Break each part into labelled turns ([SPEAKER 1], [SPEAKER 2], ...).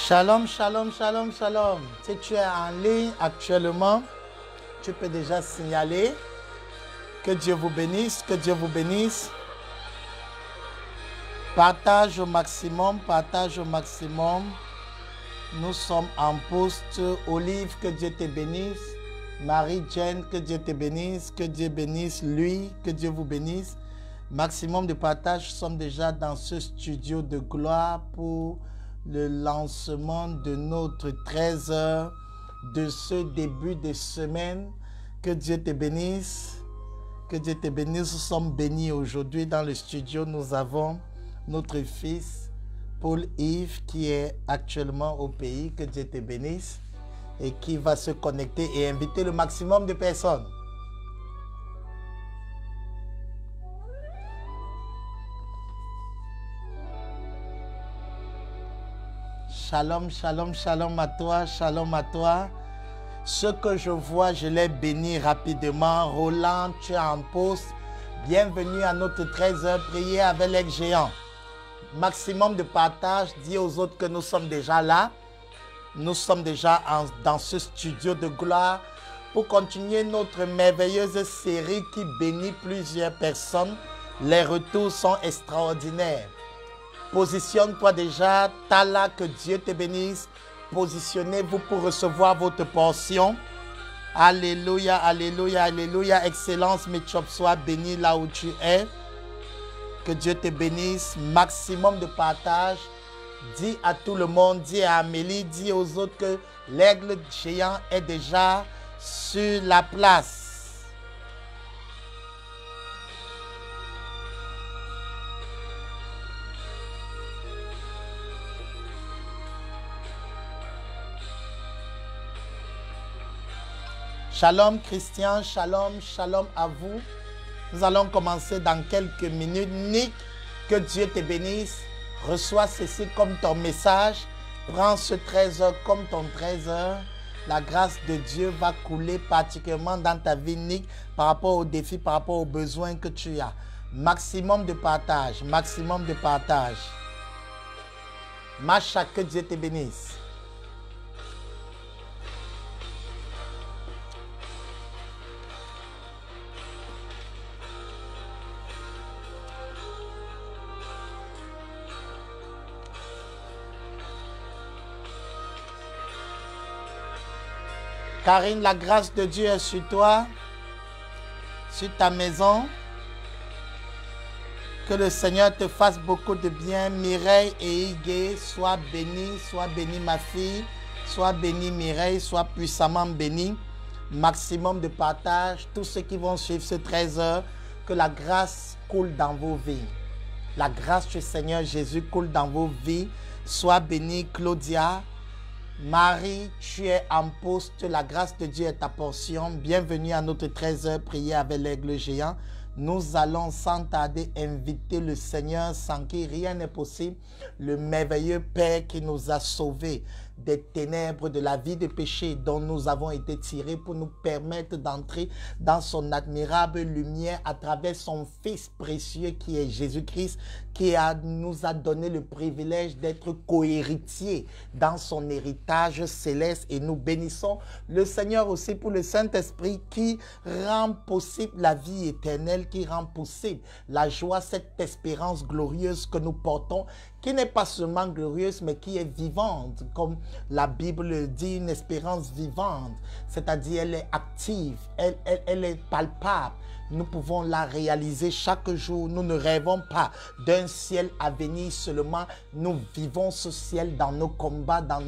[SPEAKER 1] Shalom, shalom, shalom, shalom. Si tu es en ligne actuellement, tu peux déjà signaler. Que Dieu vous bénisse, que Dieu vous bénisse. Partage au maximum, partage au maximum. Nous sommes en poste. Olive, que Dieu te bénisse. Marie-Jane, que Dieu te bénisse. Que Dieu bénisse lui, que Dieu vous bénisse. Maximum de partage. Nous sommes déjà dans ce studio de gloire pour le lancement de notre 13h de ce début de semaine. Que Dieu te bénisse. Que Dieu te bénisse. Nous sommes bénis aujourd'hui dans le studio. Nous avons notre fils Paul-Yves qui est actuellement au pays. Que Dieu te bénisse. Et qui va se connecter et inviter le maximum de personnes. Shalom, shalom, shalom à toi, shalom à toi. Ce que je vois, je l'ai béni rapidement. Roland, tu es en pause. Bienvenue à notre 13h, prier avec les géants. Maximum de partage, dis aux autres que nous sommes déjà là. Nous sommes déjà dans ce studio de gloire pour continuer notre merveilleuse série qui bénit plusieurs personnes. Les retours sont extraordinaires. Positionne-toi déjà, Tala, que Dieu te bénisse. Positionnez-vous pour recevoir votre portion. Alléluia, alléluia, alléluia. Excellence, Mitchop, sois béni là où tu es. Que Dieu te bénisse. Maximum de partage. Dis à tout le monde, dis à Amélie, dis aux autres que l'aigle géant est déjà sur la place. Shalom Christian, shalom, shalom à vous. Nous allons commencer dans quelques minutes. Nick, que Dieu te bénisse. Reçois ceci comme ton message. Prends ce 13h comme ton 13h. La grâce de Dieu va couler particulièrement dans ta vie, Nick, par rapport aux défis, par rapport aux besoins que tu as. Maximum de partage, maximum de partage. Macha, que Dieu te bénisse. Karine, la grâce de Dieu est sur toi, sur ta maison. Que le Seigneur te fasse beaucoup de bien. Mireille et Igué, sois bénie ma fille. Sois bénie Mireille, sois puissamment bénie. Maximum de partage. Tous ceux qui vont suivre ce 13h, que la grâce coule dans vos vies. La grâce du Seigneur Jésus coule dans vos vies. Sois bénie Claudia. Marie, tu es en poste, la grâce de Dieu est ta portion. Bienvenue à notre 13h, prier avec l'aigle géant. Nous allons sans tarder inviter le Seigneur sans qui rien n'est possible. Le merveilleux Père qui nous a sauvés des ténèbres de la vie de péché dont nous avons été tirés pour nous permettre d'entrer dans son admirable lumière à travers son Fils précieux qui est Jésus-Christ, qui nous a donné le privilège d'être co-héritiers dans son héritage céleste. Et nous bénissons le Seigneur aussi pour le Saint-Esprit qui rend possible la vie éternelle, qui rend possible la joie, cette espérance glorieuse que nous portons, qui n'est pas seulement glorieuse, mais qui est vivante, comme la Bible dit, une espérance vivante, c'est-à-dire elle est active, elle est palpable. Nous pouvons la réaliser chaque jour. Nous ne rêvons pas d'un ciel à venir seulement. Nous vivons ce ciel dans nos combats, dans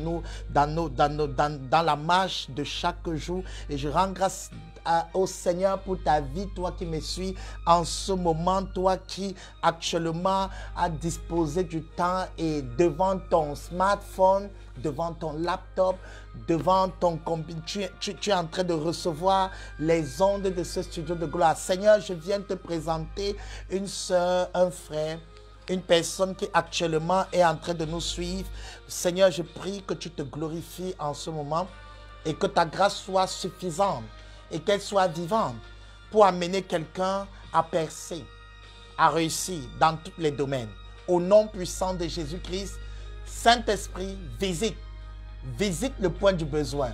[SPEAKER 1] la marche de chaque jour. Et je rends grâce au Seigneur pour ta vie, toi qui me suis en ce moment, toi qui actuellement a disposé du temps et devant ton smartphone, devant ton laptop, devant ton computer, tu es en train de recevoir les ondes de ce studio de gloire. Seigneur, je viens te présenter une soeur, un frère, une personne qui actuellement est en train de nous suivre. Seigneur, je prie que tu te glorifies en ce moment et que ta grâce soit suffisante et qu'elle soit vivante pour amener quelqu'un à percer, à réussir dans tous les domaines. Au nom puissant de Jésus-Christ, Saint-Esprit, visite le point du besoin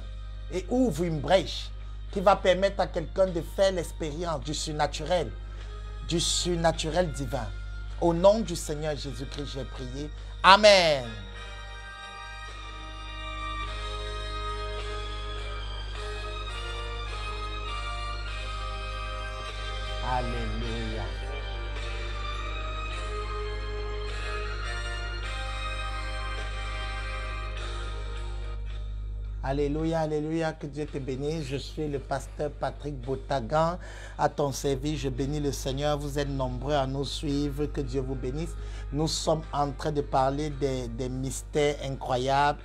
[SPEAKER 1] et ouvre une brèche qui va permettre à quelqu'un de faire l'expérience du surnaturel divin. Au nom du Seigneur Jésus-Christ, j'ai prié. Amen. Alléluia. Alléluia, alléluia, que Dieu te bénisse. Je suis le pasteur Patrick Botagan. À ton service, je bénis le Seigneur. Vous êtes nombreux à nous suivre. Que Dieu vous bénisse. Nous sommes en train de parler des mystères incroyables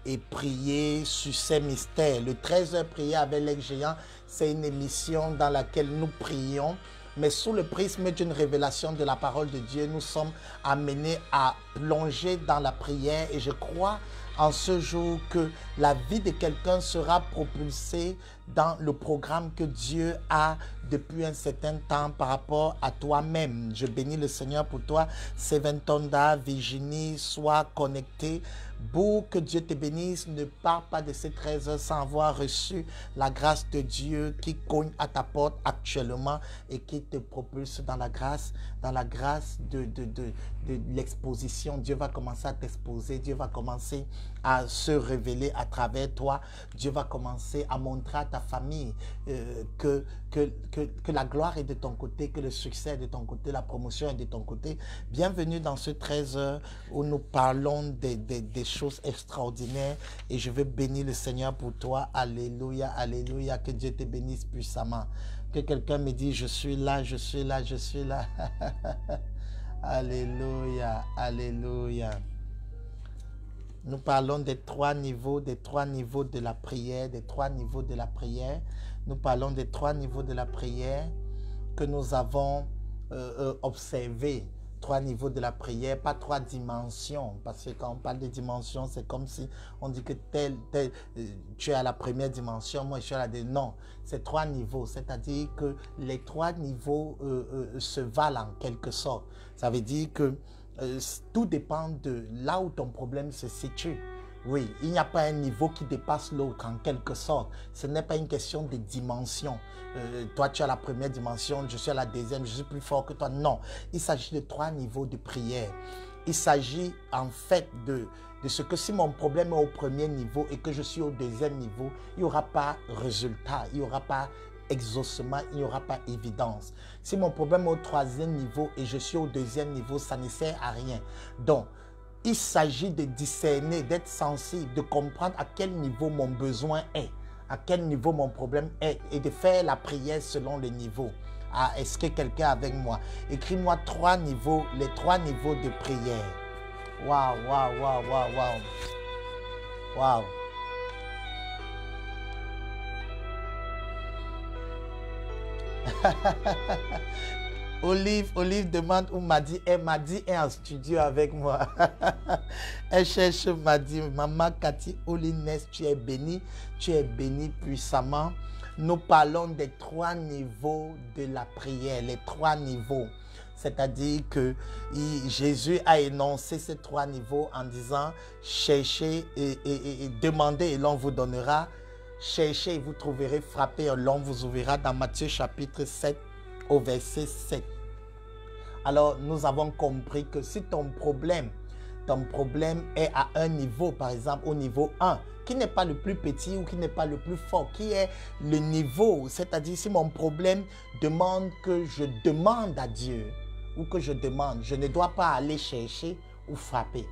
[SPEAKER 1] et prier sur ces mystères. Le 13h prier avec les géants, c'est une émission dans laquelle nous prions. Mais sous le prisme d'une révélation de la parole de Dieu, nous sommes amenés à plonger dans la prière. Et je crois en ce jour que la vie de quelqu'un sera propulsée dans le programme que Dieu a depuis un certain temps par rapport à toi-même. Je bénis le Seigneur pour toi. Seventonda, Virginie, sois connecté. Pour que Dieu te bénisse, ne pars pas de ces 13 heures sans avoir reçu la grâce de Dieu qui cogne à ta porte actuellement et qui te propulse dans la grâce de l'exposition. Dieu va commencer à t'exposer, Dieu va commencer à se révéler à travers toi. Dieu va commencer à montrer à ta famille que la gloire est de ton côté, que le succès est de ton côté, la promotion est de ton côté. Bienvenue dans ce 13 heures où nous parlons des choses extraordinaires et je veux bénir le Seigneur pour toi. Alléluia, alléluia, que Dieu te bénisse puissamment. Que quelqu'un me dise, je suis là, je suis là, je suis là. Alléluia, alléluia. Nous parlons des trois niveaux de la prière, Nous parlons des 3 niveaux de la prière que nous avons observés. 3 niveaux de la prière, pas 3 dimensions. Parce que quand on parle de dimensions, c'est comme si on dit que tu es à la première dimension, moi je suis à la deuxième. Non, c'est 3 niveaux. C'est-à-dire que les 3 niveaux se valent en quelque sorte. Ça veut dire que tout dépend de là où ton problème se situe. Oui, il n'y a pas un niveau qui dépasse l'autre en quelque sorte. Ce n'est pas une question de dimension. Toi, tu as la première dimension, je suis à la deuxième, je suis plus fort que toi. Non, il s'agit de 3 niveaux de prière. Il s'agit en fait de ce que si mon problème est au premier niveau et que je suis au deuxième niveau, il n'y aura pas résultat, il n'y aura pas exaucement, il n'y aura pas évidence. Si mon problème est au 3e niveau et je suis au 2e niveau, ça ne sert à rien. Donc, il s'agit de discerner, d'être sensible, de comprendre à quel niveau mon besoin est, à quel niveau mon problème est et de faire la prière selon le niveau. Ah, est-ce que quelqu'un est avec moi? Écris-moi 3 niveaux, les 3 niveaux de prière. Waouh, waouh, waouh, waouh, waouh. Waouh. Olive demande où Madi est. Madi est en studio avec moi. Elle cherche Madi. Maman Cathy Olines, tu es bénie puissamment. Nous parlons des 3 niveaux de la prière, les 3 niveaux. C'est-à-dire que Jésus a énoncé ces 3 niveaux en disant cherchez et demandez et l'on vous donnera. Cherchez et vous trouverez, frappez et l'on vous ouvrira dans Matthieu chapitre 7 au verset 7. Alors, nous avons compris que si ton problème est à un niveau, par exemple au niveau 1, qui n'est pas le plus petit ou qui n'est pas le plus fort, qui est le niveau, c'est-à-dire si mon problème demande que je demande à Dieu ou que je demande, je ne dois pas aller chercher ou frapper.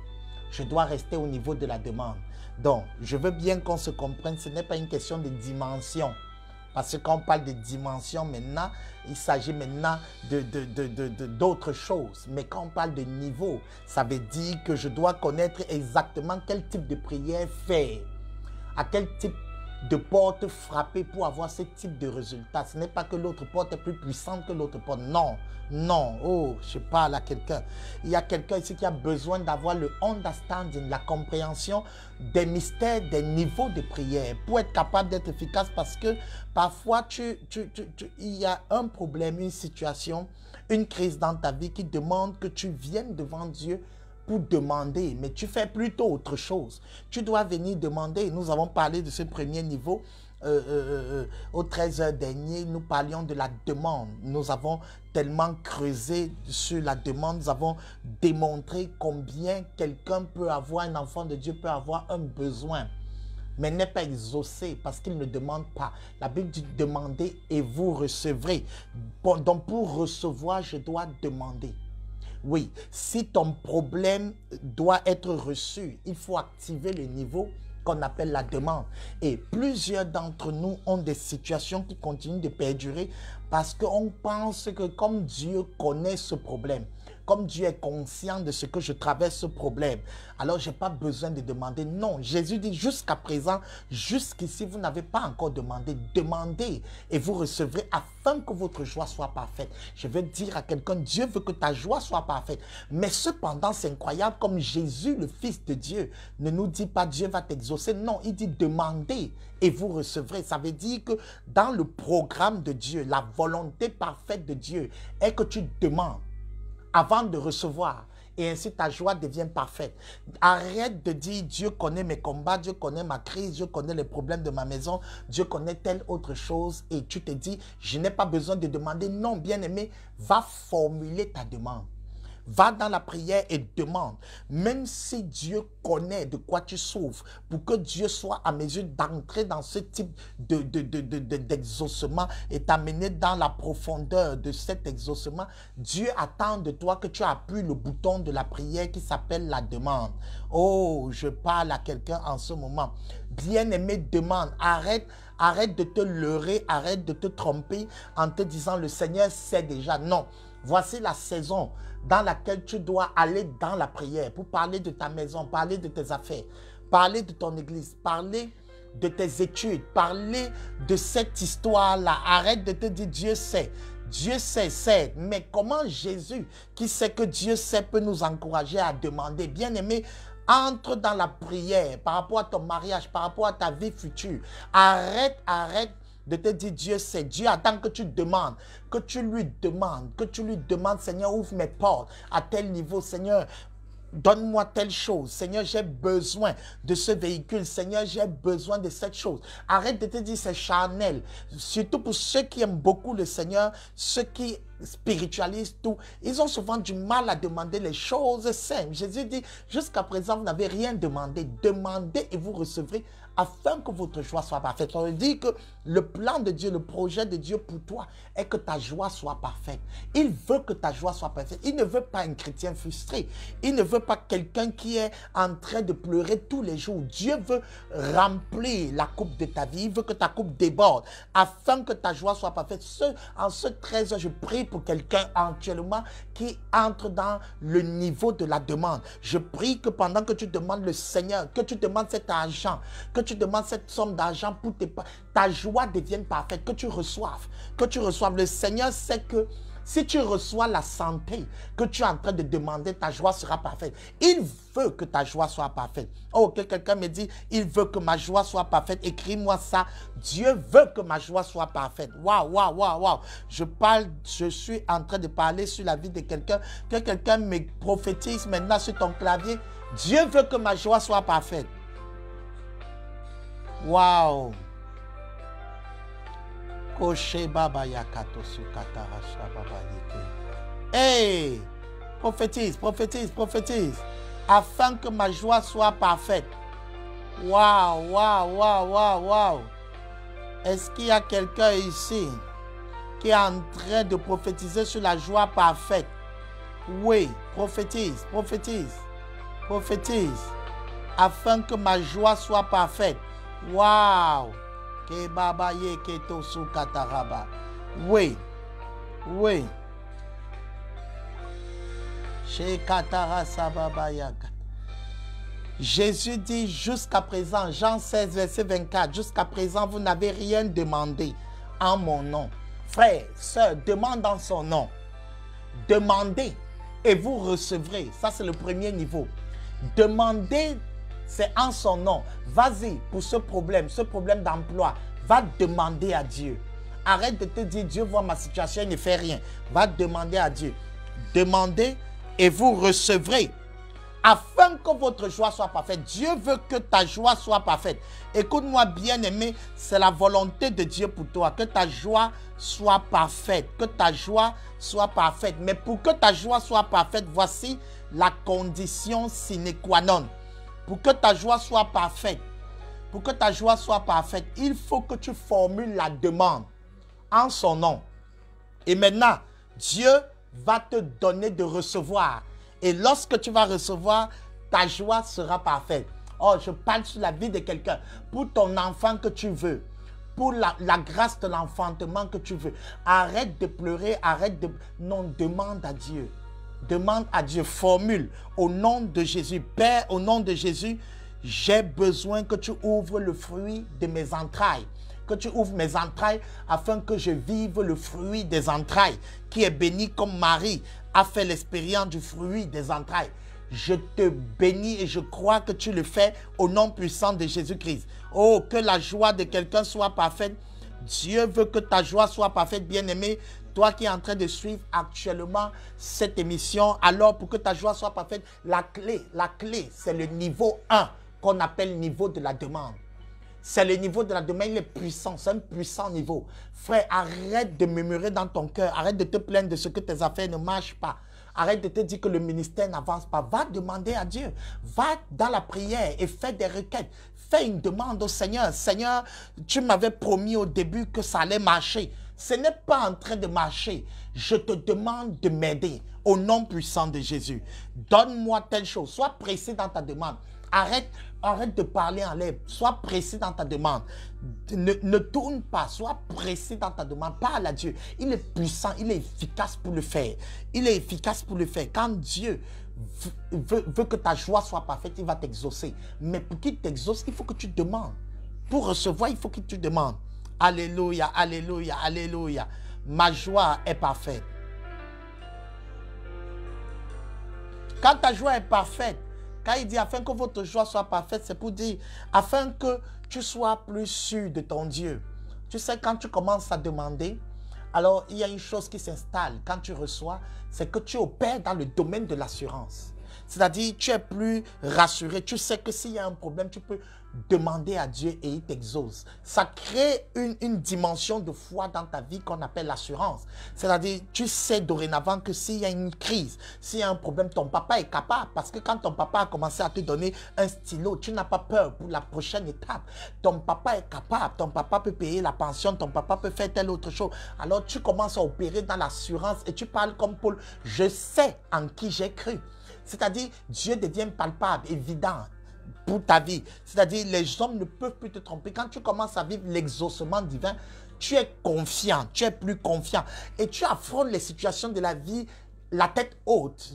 [SPEAKER 1] Je dois rester au niveau de la demande. Donc, je veux bien qu'on se comprenne, ce n'est pas une question de dimension. Parce que quand on parle de dimension maintenant, il s'agit maintenant d'autres choses. Mais quand on parle de niveau, ça veut dire que je dois connaître exactement quel type de prière faire. À quel type de porte frapper pour avoir ce type de résultat. Ce n'est pas que l'autre porte est plus puissante que l'autre porte. Non, non. Oh, je parle à quelqu'un. Il y a quelqu'un ici qui a besoin d'avoir le understanding, la compréhension des mystères, des niveaux de prière pour être capable d'être efficace parce que parfois, il y a un problème, une situation, une crise dans ta vie qui demande que tu viennes devant Dieu pour demander, mais tu fais plutôt autre chose. Tu dois venir demander. Nous avons parlé de ce premier niveau. Au 13h dernier, nous parlions de la demande. Nous avons tellement creusé sur la demande. Nous avons démontré combien quelqu'un peut avoir, un enfant de Dieu peut avoir un besoin, mais n'est pas exaucé parce qu'il ne demande pas. La Bible dit demandez et vous recevrez. Bon, donc pour recevoir, je dois demander. Oui, si ton problème doit être reçu, il faut activer le niveau qu'on appelle la demande. Et plusieurs d'entre nous ont des situations qui continuent de perdurer parce qu'on pense que comme Dieu connaît ce problème, comme Dieu est conscient de ce que je traverse ce problème, alors je n'ai pas besoin de demander. Non, Jésus dit jusqu'à présent, jusqu'ici, vous n'avez pas encore demandé. Demandez et vous recevrez afin que votre joie soit parfaite. Je veux dire à quelqu'un, Dieu veut que ta joie soit parfaite. Mais cependant, c'est incroyable comme Jésus, le Fils de Dieu, ne nous dit pas Dieu va t'exaucer. Non, il dit demandez et vous recevrez. Ça veut dire que dans le programme de Dieu, la volonté parfaite de Dieu est que tu demandes avant de recevoir. Et ainsi ta joie devient parfaite. Arrête de dire Dieu connaît mes combats, Dieu connaît ma crise, Dieu connaît les problèmes de ma maison, Dieu connaît telle autre chose. Et tu te dis, je n'ai pas besoin de demander. Non, bien-aimé, va formuler ta demande. Va dans la prière et demande, même si Dieu connaît de quoi tu souffres, pour que Dieu soit à mesure d'entrer dans ce type d'exaucement et t'amener dans la profondeur de cet exaucement. Dieu attend de toi que tu appuies le bouton de la prière qui s'appelle la demande. Oh, je parle à quelqu'un en ce moment. Bien-aimé, demande. Arrête de te leurrer, arrête de te tromper en te disant le Seigneur sait déjà. Non, voici la saison dans laquelle tu dois aller dans la prière pour parler de ta maison, parler de tes affaires, parler de ton église, parler de tes études, parler de cette histoire-là. Arrête de te dire Dieu sait. Dieu sait, mais comment Jésus, qui sait que Dieu sait, peut nous encourager à demander? Bien-aimé, entre dans la prière par rapport à ton mariage, par rapport à ta vie future. Arrête de te dire Dieu sait. Dieu attend que tu demandes, que tu lui demandes, Seigneur, ouvre mes portes à tel niveau, Seigneur. Donne-moi telle chose. Seigneur, j'ai besoin de ce véhicule. Seigneur, j'ai besoin de cette chose. Arrête de te dire c'est charnel. Surtout pour ceux qui aiment beaucoup le Seigneur, ceux qui spiritualisent tout, ils ont souvent du mal à demander les choses simples. Jésus dit, jusqu'à présent, vous n'avez rien demandé. Demandez et vous recevrez afin que votre joie soit parfaite. Ça veut dire que le plan de Dieu, le projet de Dieu pour toi est que ta joie soit parfaite. Il veut que ta joie soit parfaite. Il ne veut pas un chrétien frustré. Il ne veut pas quelqu'un qui est en train de pleurer tous les jours. Dieu veut remplir la coupe de ta vie. Il veut que ta coupe déborde afin que ta joie soit parfaite. En ce 13 heures, je prie pour quelqu'un actuellement qui entre dans le niveau de la demande. Je prie que pendant que tu demandes le Seigneur, que tu demandes cet argent, que tu demandes cette somme d'argent pour ta joie devienne parfaite, que tu reçoives. Le Seigneur sait que si tu reçois la santé que tu es en train de demander, ta joie sera parfaite. Il veut que ta joie soit parfaite. Oh, que quelqu'un me dit, il veut que ma joie soit parfaite. Écris-moi ça. Dieu veut que ma joie soit parfaite. Waouh, waouh, waouh, waouh. Je suis en train de parler sur la vie de quelqu'un. Que quelqu'un me prophétise maintenant sur ton clavier. Dieu veut que ma joie soit parfaite. Waouh. Hey, prophétise, prophétise, prophétise, afin que ma joie soit parfaite. Waouh, waouh, waouh, waouh, waouh. Est-ce qu'il y a quelqu'un ici qui est en train de prophétiser sur la joie parfaite? Oui, prophétise, prophétise, prophétise, afin que ma joie soit parfaite. Waouh. Oui, oui. Jésus dit jusqu'à présent, Jean 16, verset 24, jusqu'à présent, vous n'avez rien demandé en mon nom. Frère, sœur, demande en son nom. Demandez et vous recevrez. Ça, c'est le premier niveau. Demandez, c'est en son nom. Vas-y pour ce problème d'emploi. Va demander à Dieu. Arrête de te dire, Dieu voit ma situation, il ne fait rien. Va demander à Dieu. Demandez et vous recevrez afin que votre joie soit parfaite. Dieu veut que ta joie soit parfaite. Écoute-moi, bien-aimé, c'est la volonté de Dieu pour toi, que ta joie soit parfaite, que ta joie soit parfaite. Mais pour que ta joie soit parfaite, voici la condition sine qua non. Pour que ta joie soit parfaite, il faut que tu formules la demande en son nom. Et maintenant, Dieu va te donner de recevoir. Et lorsque tu vas recevoir, ta joie sera parfaite. Oh, je parle sur la vie de quelqu'un. Pour ton enfant que tu veux. Pour la grâce de l'enfantement que tu veux. Arrête de pleurer, Non, demande à Dieu. Demande à Dieu, formule au nom de Jésus. Père, au nom de Jésus, j'ai besoin que tu ouvres le fruit de mes entrailles. Que tu ouvres mes entrailles afin que je vive le fruit des entrailles qui est béni comme Marie a fait l'expérience du fruit des entrailles. Je te bénis et je crois que tu le fais au nom puissant de Jésus-Christ. Oh, que la joie de quelqu'un soit parfaite. Dieu veut que ta joie soit parfaite, bien-aimé. Toi qui es en train de suivre actuellement cette émission, alors pour que ta joie soit parfaite, la clé, c'est le niveau 1 qu'on appelle niveau de la demande. C'est le niveau de la demande, il est puissant, c'est un puissant niveau. Frère, arrête de murmurer dans ton cœur, arrête de te plaindre de ce que tes affaires ne marchent pas. Arrête de te dire que le ministère n'avance pas. Va demander à Dieu. Va dans la prière et fais des requêtes. Fais une demande au Seigneur. Seigneur, tu m'avais promis au début que ça allait marcher. Ce n'est pas en train de marcher. Je te demande de m'aider au nom puissant de Jésus. Donne-moi telle chose. Sois précis dans ta demande. Arrête de parler en l'air. Sois précis dans ta demande. Ne tourne pas. Sois précis dans ta demande. Parle à Dieu. Il est puissant. Il est efficace pour le faire. Il est efficace pour le faire. Quand Dieu veut que ta joie soit parfaite, il va t'exaucer. Mais pour qu'il t'exauce, il faut que tu demandes. Pour recevoir, il faut que tu demandes. Alléluia, alléluia, alléluia. Ma joie est parfaite. Quand ta joie est parfaite, quand il dit afin que votre joie soit parfaite, c'est pour dire afin que tu sois plus sûr de ton Dieu. Tu sais, quand tu commences à demander, alors il y a une chose qui s'installe quand tu reçois, c'est que tu opères dans le domaine de l'assurance. C'est-à-dire, tu es plus rassuré. Tu sais que s'il y a un problème, tu peux demander à Dieu et il t'exauce. Ça crée une dimension de foi dans ta vie qu'on appelle l'assurance. C'est-à-dire, tu sais dorénavant que s'il y a une crise, s'il y a un problème, ton papa est capable. Parce que quand ton papa a commencé à te donner un stylo, tu n'as pas peur pour la prochaine étape. Ton papa est capable. Ton papa peut payer la pension. Ton papa peut faire telle autre chose. Alors, tu commences à opérer dans l'assurance et tu parles comme Paul. Je sais en qui j'ai cru. C'est-à-dire, Dieu devient palpable, évident pour ta vie. C'est-à-dire, les hommes ne peuvent plus te tromper. Quand tu commences à vivre l'exaucement divin, tu es confiant, tu es plus confiant. Et tu affrontes les situations de la vie la tête haute.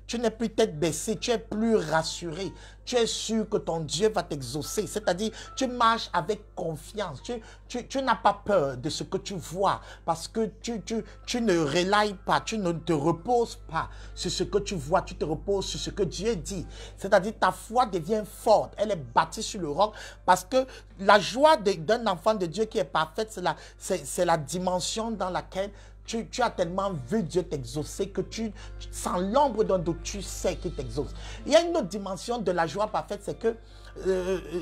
[SPEAKER 1] Tu n'es plus tête baissée, tu es plus rassuré. Tu es sûr que ton Dieu va t'exaucer. C'est-à-dire, tu marches avec confiance. Tu n'as pas peur de ce que tu vois parce que tu ne relailles pas, tu ne te reposes pas sur ce que tu vois, tu te reposes sur ce que Dieu dit. C'est-à-dire, ta foi devient forte. Elle est bâtie sur le roc parce que la joie d'un enfant de Dieu qui est parfaite, c'est la dimension dans laquelle tu as tellement vu Dieu t'exaucer que sans l'ombre d'un doute, tu sais qu'il t'exauce. Il y a une autre dimension de la joie parfaite, c'est que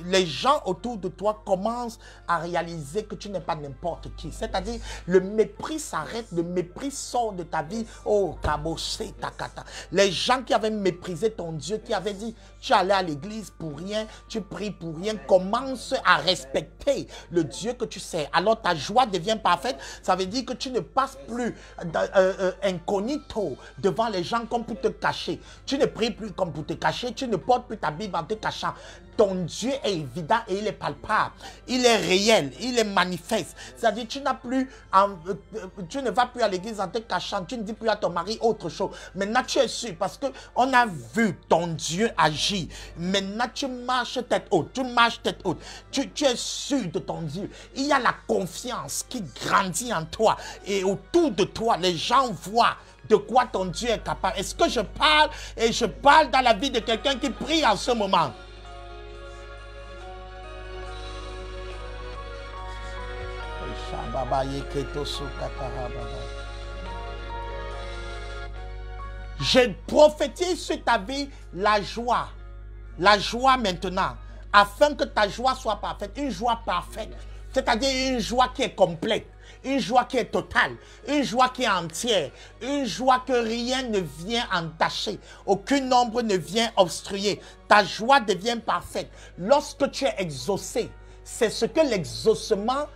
[SPEAKER 1] les gens autour de toi commencent à réaliser que tu n'es pas n'importe qui. C'est-à-dire, le mépris s'arrête, le mépris sort de ta vie. Oh, kabosé, takata. Les gens qui avaient méprisé ton Dieu, qui avaient dit, tu allais à l'église pour rien, tu pries pour rien, commencent à respecter le Dieu que tu sais. Alors ta joie devient parfaite. Ça veut dire que tu ne passes plus incognito devant les gens comme pour te cacher. Tu ne pries plus comme pour te cacher. Tu ne portes plus ta Bible en te cachant. Ton Dieu est évident et il est palpable. Il est réel, il est manifeste. C'est-à-dire, tu ne vas plus à l'église en te cachant. Tu ne dis plus à ton mari autre chose. Maintenant, tu es sûr parce qu'on a vu ton Dieu agir. Maintenant, tu marches tête haute. Tu marches tête haute. Tu es sûr de ton Dieu. Il y a la confiance qui grandit en toi. Et autour de toi, les gens voient de quoi ton Dieu est capable. Est-ce que je parle et je parle dans la vie de quelqu'un qui prie en ce moment? Je prophétise sur ta vie la joie maintenant, afin que ta joie soit parfaite, une joie parfaite, c'est-à-dire une joie qui est complète, une joie qui est totale, une joie qui est entière, une joie que rien ne vient entacher, aucune ombre ne vient obstruer. Ta joie devient parfaite. Lorsque tu es exaucé, c'est ce que l'exaucement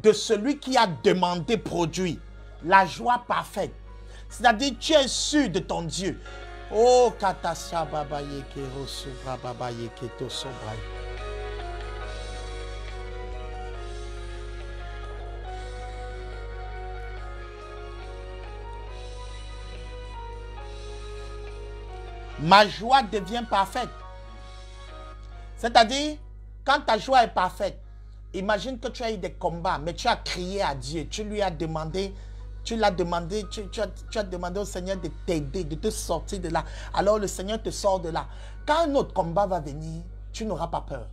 [SPEAKER 1] de celui qui a demandé produit. La joie parfaite. C'est-à-dire tu es sûr de ton Dieu. Oh, Katasha Baba Yeke Rosubra Baba Yeke Tosobra. Ma joie devient parfaite. C'est-à-dire, quand ta joie est parfaite, imagine que tu as eu des combats, mais tu as crié à Dieu, tu lui as demandé, tu as demandé au Seigneur de t'aider, de te sortir de là. Alors le Seigneur te sort de là. Quand un autre combat va venir, tu n'auras pas peur.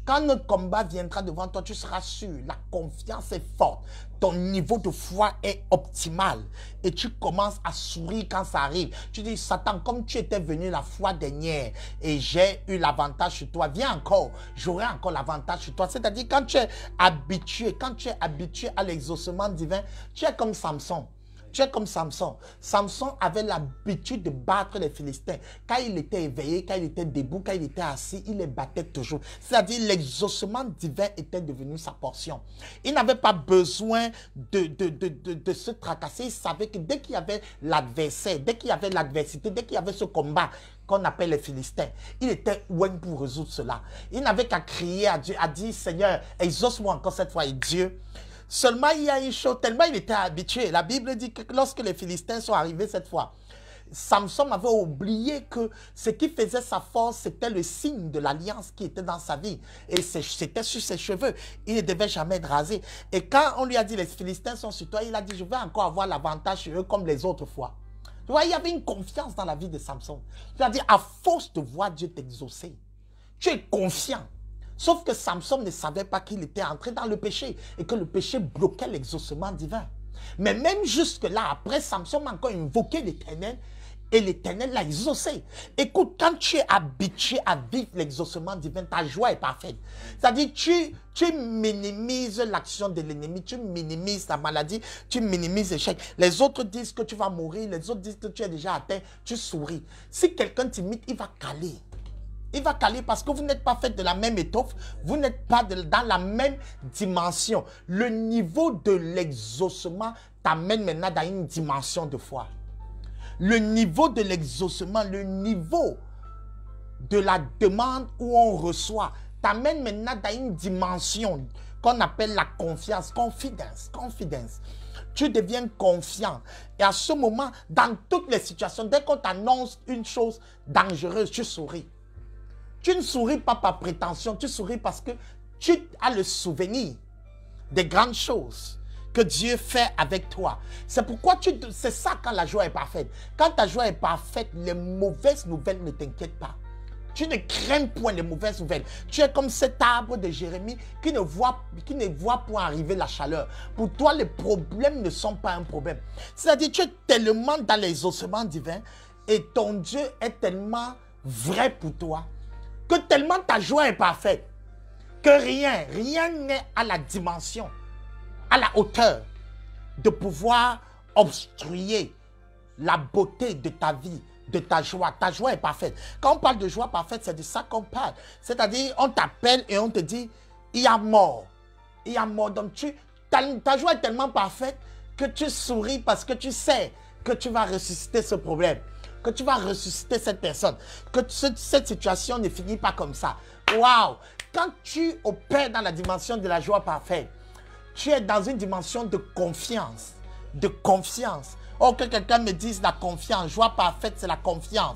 [SPEAKER 1] Quand notre combat viendra devant toi, tu seras sûr, la confiance est forte, ton niveau de foi est optimal et tu commences à sourire quand ça arrive. Tu dis, Satan, comme tu étais venu la fois dernière et j'ai eu l'avantage sur toi, viens encore, j'aurai encore l'avantage sur toi. C'est-à-dire, quand tu es habitué à l'exaucement divin, tu es comme Samson. Tu es comme Samson. Samson avait l'habitude de battre les Philistins. Quand il était éveillé, quand il était debout, quand il était assis, il les battait toujours. C'est-à-dire l'exaucement divin était devenu sa portion. Il n'avait pas besoin de se tracasser. Il savait que dès qu'il y avait l'adversaire, dès qu'il y avait l'adversité, dès qu'il y avait ce combat qu'on appelle les Philistins, il était loin pour résoudre cela. Il n'avait qu'à crier à Dieu, à dire, Seigneur, exauce-moi encore cette fois. Et Dieu... Seulement, il y a une chose, tellement il était habitué. La Bible dit que lorsque les Philistins sont arrivés cette fois, Samson avait oublié que ce qui faisait sa force, c'était le signe de l'alliance qui était dans sa vie. Et c'était sur ses cheveux. Il ne devait jamais être rasé. Et quand on lui a dit, les Philistins sont sur toi, il a dit, je vais encore avoir l'avantage sur eux comme les autres fois. Tu vois, il y avait une confiance dans la vie de Samson. C'est-à-dire, à force de voir Dieu t'exaucer, tu es confiant. Sauf que Samson ne savait pas qu'il était entré dans le péché et que le péché bloquait l'exaucement divin. Mais même jusque-là, après, Samson a encore invoqué l'Éternel et l'Éternel l'a exaucé. Écoute, quand tu es habitué à vivre l'exaucement divin, ta joie est parfaite. C'est-à-dire, tu minimises l'action de l'ennemi, tu minimises la maladie, tu minimises l'échec. Les autres disent que tu vas mourir, les autres disent que tu es déjà atteint, tu souris. Si quelqu'un t'imite, il va caler. Il va caler parce que vous n'êtes pas fait de la même étoffe, vous n'êtes pas dans la même dimension. Le niveau de l'exaucement t'amène maintenant dans une dimension de foi. Le niveau de l'exaucement, le niveau de la demande où on reçoit, t'amène maintenant dans une dimension qu'on appelle la confiance, confidence. Tu deviens confiant. Et à ce moment, dans toutes les situations, dès qu'on t'annonce une chose dangereuse, tu souris. Tu ne souris pas par prétention, tu souris parce que tu as le souvenir des grandes choses que Dieu fait avec toi. C'est pourquoi c'est ça quand la joie est parfaite. Quand ta joie est parfaite, les mauvaises nouvelles ne t'inquiètent pas. Tu ne crains point les mauvaises nouvelles. Tu es comme cet arbre de Jérémie qui ne voit point arriver la chaleur. Pour toi, les problèmes ne sont pas un problème. C'est-à-dire, tu es tellement dans l'exaucement divin et ton Dieu est tellement vrai pour toi que tellement ta joie est parfaite, que rien n'est à la dimension, à la hauteur de pouvoir obstruer la beauté de ta vie, de ta joie. Ta joie est parfaite. Quand on parle de joie parfaite, c'est de ça qu'on parle. C'est-à-dire, on t'appelle et on te dit, il y a mort. Il y a mort. Donc, ta joie est tellement parfaite que tu souris parce que tu sais que tu vas ressusciter ce problème, que tu vas ressusciter cette personne, que cette situation ne finit pas comme ça. Waouh! Quand tu opères dans la dimension de la joie parfaite, tu es dans une dimension de confiance. De confiance. Oh, que quelqu'un me dise la confiance. Joie parfaite, c'est la confiance.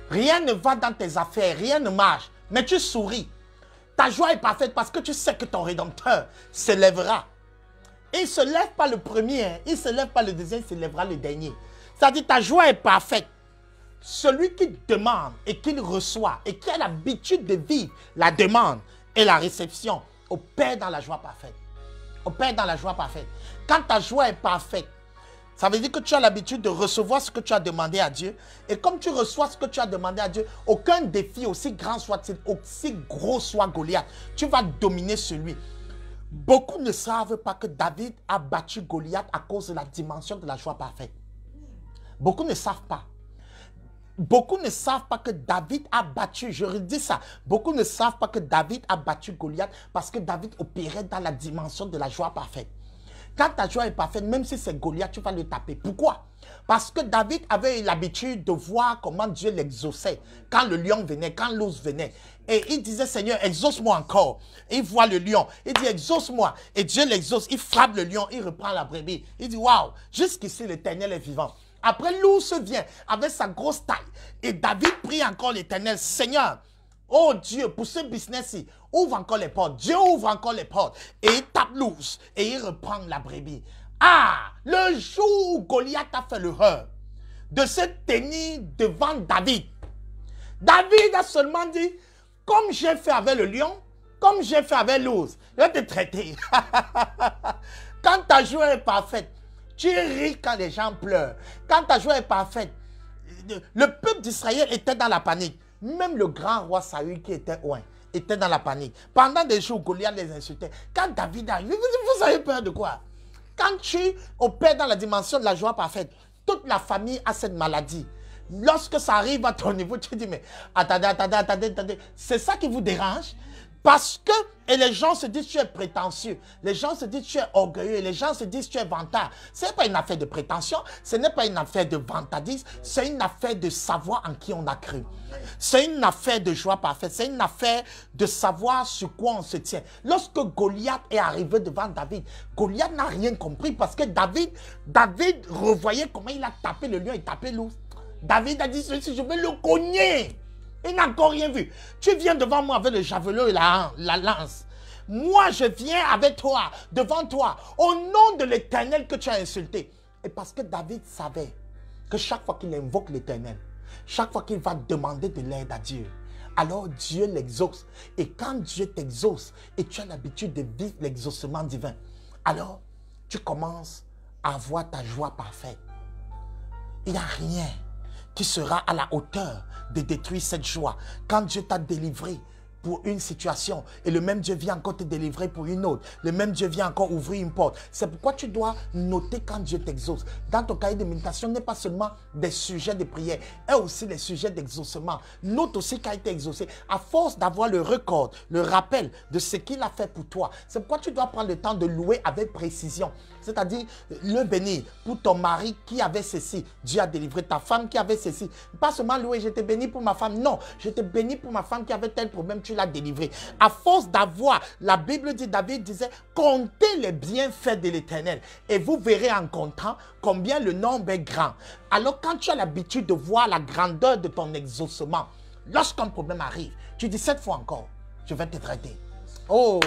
[SPEAKER 1] Rien ne va dans tes affaires, rien ne marche, mais tu souris. Ta joie est parfaite parce que tu sais que ton Rédempteur se lèvera. Et il ne se lève pas le premier, il ne se lève pas le deuxième, il se lèvera le dernier. C'est-à-dire ta joie est parfaite. celui qui demande et qui reçoit et qui a l'habitude de vivre la demande et la réception opère dans la joie parfaite. Opère dans la joie parfaite. Quand ta joie est parfaite, ça veut dire que tu as l'habitude de recevoir ce que tu as demandé à Dieu. Et comme tu reçois ce que tu as demandé à Dieu, aucun défi, aussi grand soit-il, aussi gros soit Goliath, tu vas dominer celui. Beaucoup ne savent pas que David a battu Goliath à cause de la dimension de la joie parfaite. Beaucoup ne savent pas. Beaucoup ne savent pas que David a battu, je redis ça, beaucoup ne savent pas que David a battu Goliath parce que David opérait dans la dimension de la joie parfaite. Quand ta joie est parfaite, même si c'est Goliath, tu vas le taper. Pourquoi? Parce que David avait l'habitude de voir comment Dieu l'exauçait. Quand le lion venait, quand l'ours venait. Et il disait, Seigneur, exauce-moi encore. Et il voit le lion. Il dit, exauce-moi. Et Dieu l'exauce. Il frappe le lion. Il reprend la brebis. Il dit, waouh, jusqu'ici l'Éternel est vivant. Après, l'ours vient avec sa grosse taille. Et David prie encore l'Éternel, Seigneur, oh Dieu, pour ce business-ci, ouvre encore les portes. Dieu ouvre encore les portes. Et il tape l'ours. Et il reprend la brebis. Ah, le jour où Goliath a fait l'erreur de se tenir devant David. David a seulement dit, comme j'ai fait avec le lion, comme j'ai fait avec l'ours, je vais te traiter. Quand ta joie est parfaite, tu ris quand les gens pleurent. Quand ta joie est parfaite, le peuple d'Israël était dans la panique. Même le grand roi Saül qui était loin était dans la panique. Pendant des jours, Goliath les insultait. Quand David arrive, vous avez peur de quoi? Quand tu opères dans la dimension de la joie parfaite, toute la famille a cette maladie. Lorsque ça arrive à ton niveau, tu dis, mais attendez. C'est ça qui vous dérange? Parce que, et les gens se disent tu es prétentieux, les gens se disent tu es orgueilleux, les gens se disent tu es vantard. Ce n'est pas une affaire de prétention, ce n'est pas une affaire de vantardise, c'est une affaire de savoir en qui on a cru. C'est une affaire de joie parfaite, c'est une affaire de savoir sur quoi on se tient. Lorsque Goliath est arrivé devant David, Goliath n'a rien compris parce que David revoyait comment il a tapé le lion et tapé l'ours. David a dit ceci, je vais le cogner. Il n'a encore rien vu. Tu viens devant moi avec le javelot et la lance. Moi, je viens avec toi, devant toi, au nom de l'Éternel que tu as insulté. Et parce que David savait que chaque fois qu'il invoque l'Éternel, chaque fois qu'il va demander de l'aide à Dieu, alors Dieu l'exauce. Et quand Dieu t'exauce et tu as l'habitude de vivre l'exaucement divin, alors tu commences à avoir ta joie parfaite. Il n'y a rien qui sera à la hauteur de détruire cette joie. Quand Dieu t'a délivré pour une situation et le même Dieu vient encore te délivrer pour une autre, le même Dieu vient encore ouvrir une porte. C'est pourquoi tu dois noter quand Dieu t'exauce. Dans ton cahier de méditation, n'est pas seulement des sujets de prière, et aussi les sujets d'exaucement. Note aussi quand il t'a exaucé. À force d'avoir le record, le rappel de ce qu'il a fait pour toi, c'est pourquoi tu dois prendre le temps de louer avec précision. C'est-à-dire le bénir pour ton mari qui avait ceci. Dieu a délivré ta femme qui avait ceci. Pas seulement louer, je t'ai béni pour ma femme. Non, je t'ai béni pour ma femme qui avait tel problème, tu l'as délivré. À force d'avoir, la Bible dit, David disait, comptez les bienfaits de l'Éternel et vous verrez en comptant combien le nombre est grand. Alors quand tu as l'habitude de voir la grandeur de ton exaucement, lorsqu'un problème arrive, tu dis cette fois encore, je vais te traiter. Oh.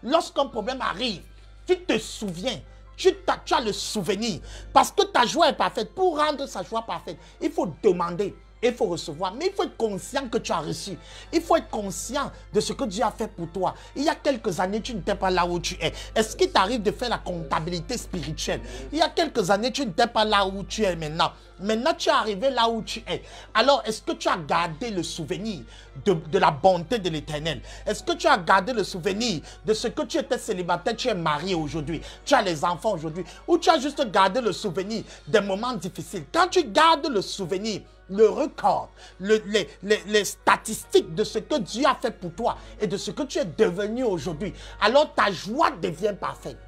[SPEAKER 1] Lorsqu'un problème arrive, tu te souviens, tu as le souvenir. Parce que ta joie est parfaite. Pour rendre sa joie parfaite, il faut demander, il faut recevoir. Mais il faut être conscient que tu as reçu. Il faut être conscient de ce que Dieu a fait pour toi. Il y a quelques années, tu n'étais pas là où tu es. Est-ce qu'il t'arrive de faire la comptabilité spirituelle? Il y a quelques années, tu n'étais pas là où tu es maintenant. Maintenant, tu es arrivé là où tu es. Alors, est-ce que tu as gardé le souvenir de la bonté de l'Éternel? Est-ce que tu as gardé le souvenir de ce que tu étais célibataire, tu es marié aujourd'hui, tu as les enfants aujourd'hui, ou tu as juste gardé le souvenir des moments difficiles? Quand tu gardes le souvenir, le record, les statistiques de ce que Dieu a fait pour toi et de ce que tu es devenu aujourd'hui, alors ta joie devient parfaite.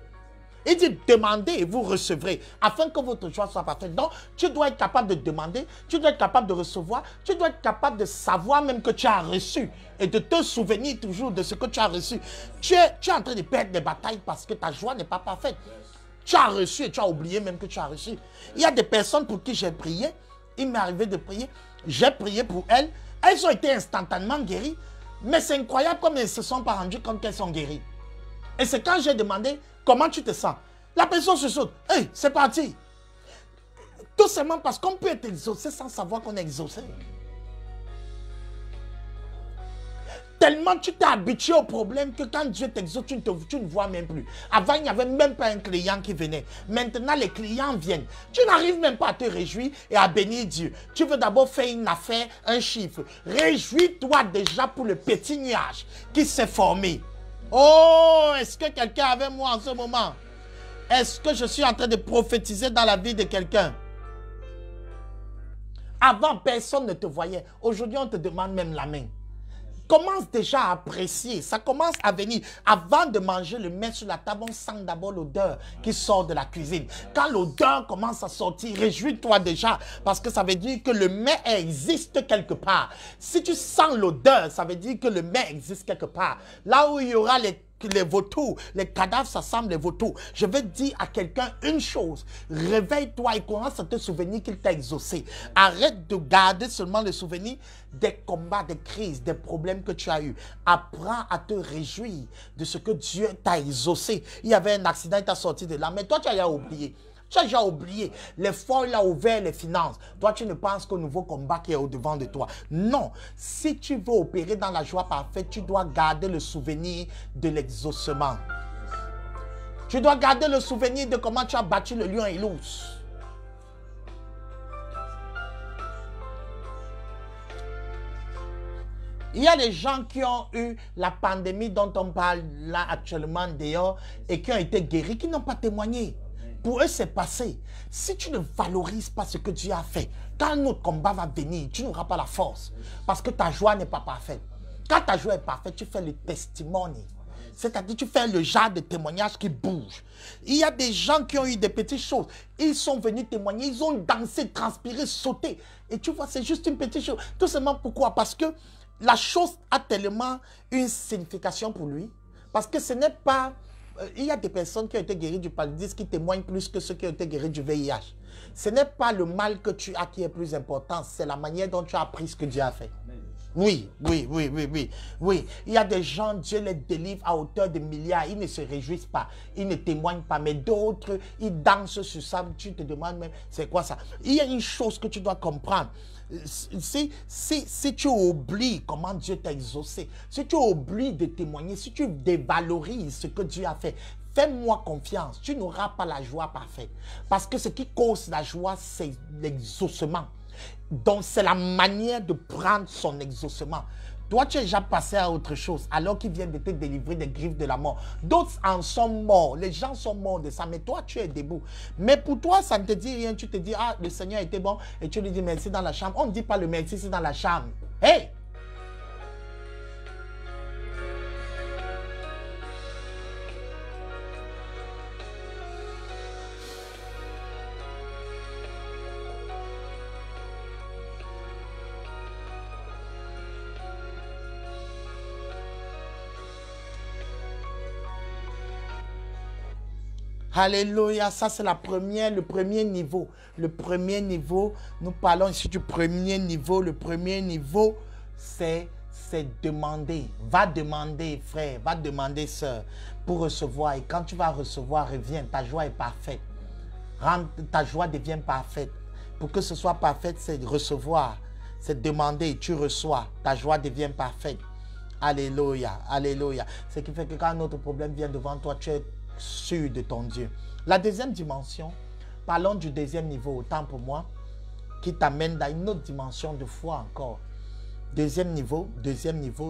[SPEAKER 1] Il dit, demandez et vous recevrez, afin que votre joie soit parfaite. Donc, tu dois être capable de demander, tu dois être capable de recevoir, tu dois être capable de savoir même que tu as reçu et de te souvenir toujours de ce que tu as reçu. Tu es en train de perdre des batailles parce que ta joie n'est pas parfaite. Tu as reçu et tu as oublié même que tu as reçu. Il y a des personnes pour qui j'ai prié, il m'est arrivé de prier, j'ai prié pour elles, elles ont été instantanément guéries, mais c'est incroyable comme elles ne se sont pas rendues compte qu'elles sont guéries. Et c'est quand j'ai demandé, comment tu te sens? La personne se saute. Hey, c'est parti. Tout simplement parce qu'on peut être exaucé sans savoir qu'on est exaucé. Tellement tu t'es habitué au problème que quand Dieu t'exauce, tu ne vois même plus. Avant, il n'y avait même pas un client qui venait. Maintenant, les clients viennent. Tu n'arrives même pas à te réjouir et à bénir Dieu. Tu veux d'abord faire une affaire, un chiffre. Réjouis-toi déjà pour le petit nuage qui s'est formé. Oh, est-ce que quelqu'un est avec moi en ce moment? Est-ce que je suis en train de prophétiser dans la vie de quelqu'un? Avant, personne ne te voyait. Aujourd'hui, on te demande même la main. Commence déjà à apprécier, ça commence à venir. Avant de manger le mets sur la table, on sent d'abord l'odeur qui sort de la cuisine. Quand l'odeur commence à sortir, réjouis-toi déjà, parce que ça veut dire que le mets existe quelque part. Si tu sens l'odeur, ça veut dire que le mets existe quelque part. Là où il y aura les vautours, les cadavres, ça semble les vautours. Je vais dire à quelqu'un une chose, réveille-toi et commence à te souvenir qu'il t'a exaucé. Arrête de garder seulement le souvenir des combats, des crises, des problèmes que tu as eus. Apprends à te réjouir de ce que Dieu t'a exaucé. Il y avait un accident, il t'a sorti de là, mais toi tu as déjà oublié. Tu as déjà oublié. Les fois, il a ouvert les finances. Toi, tu ne penses qu'au nouveau combat qui est au-devant de toi. Non. Si tu veux opérer dans la joie parfaite, tu dois garder le souvenir de l'exaucement. Tu dois garder le souvenir de comment tu as battu le lion et l'ours. Il y a des gens qui ont eu la pandémie dont on parle là actuellement dehors et qui ont été guéris, qui n'ont pas témoigné. Pour eux, c'est passé. Si tu ne valorises pas ce que Dieu a fait, quand notre combat va venir, tu n'auras pas la force. Parce que ta joie n'est pas parfaite. Quand ta joie est parfaite, tu fais le testimony. C'est-à-dire, tu fais le genre de témoignage qui bouge. Il y a des gens qui ont eu des petites choses. Ils sont venus témoigner, ils ont dansé, transpiré, sauté. Et tu vois, c'est juste une petite chose. Tout simplement pourquoi? Parce que la chose a tellement une signification pour lui. Parce que ce n'est pas... il y a des personnes qui ont été guéries du paludisme qui témoignent plus que ceux qui ont été guéris du VIH. Ce n'est pas le mal que tu as qui est plus important, c'est la manière dont tu as appris ce que Dieu a fait. Oui. Il y a des gens, Dieu les délivre à hauteur de milliards, ils ne se réjouissent pas, ils ne témoignent pas, mais d'autres, ils dansent sur ça, tu te demandes même, c'est quoi ça? Il y a une chose que tu dois comprendre. Si tu oublies comment Dieu t'a exaucé, si tu oublies de témoigner, si tu dévalorises ce que Dieu a fait, fais-moi confiance, tu n'auras pas la joie parfaite. Parce que ce qui cause la joie, c'est l'exaucement. Donc, c'est la manière de prendre son exaucement. Toi, tu es déjà passé à autre chose, alors qu'il vient de te délivrer des griffes de la mort. D'autres en sont morts. Les gens sont morts de ça, mais toi, tu es debout. Mais pour toi, ça ne te dit rien. Tu te dis, ah, le Seigneur était bon, et tu lui dis merci dans la chambre. On ne dit pas le merci, c'est dans la chambre. Hey! Alléluia, ça c'est le premier niveau. Le premier niveau, nous parlons ici du premier niveau. Le premier niveau, c'est demander. Va demander, frère, va demander, sœur, pour recevoir. Et quand tu vas recevoir, reviens, ta joie est parfaite. Ta joie devient parfaite. Pour que ce soit parfaite, c'est recevoir, c'est demander, tu reçois. Ta joie devient parfaite. Alléluia, alléluia. Ce qui fait que quand notre problème vient devant toi, tu es sûr de ton Dieu. La deuxième dimension, parlons du deuxième niveau, autant pour moi, qui t'amène dans une autre dimension de foi encore. Deuxième niveau,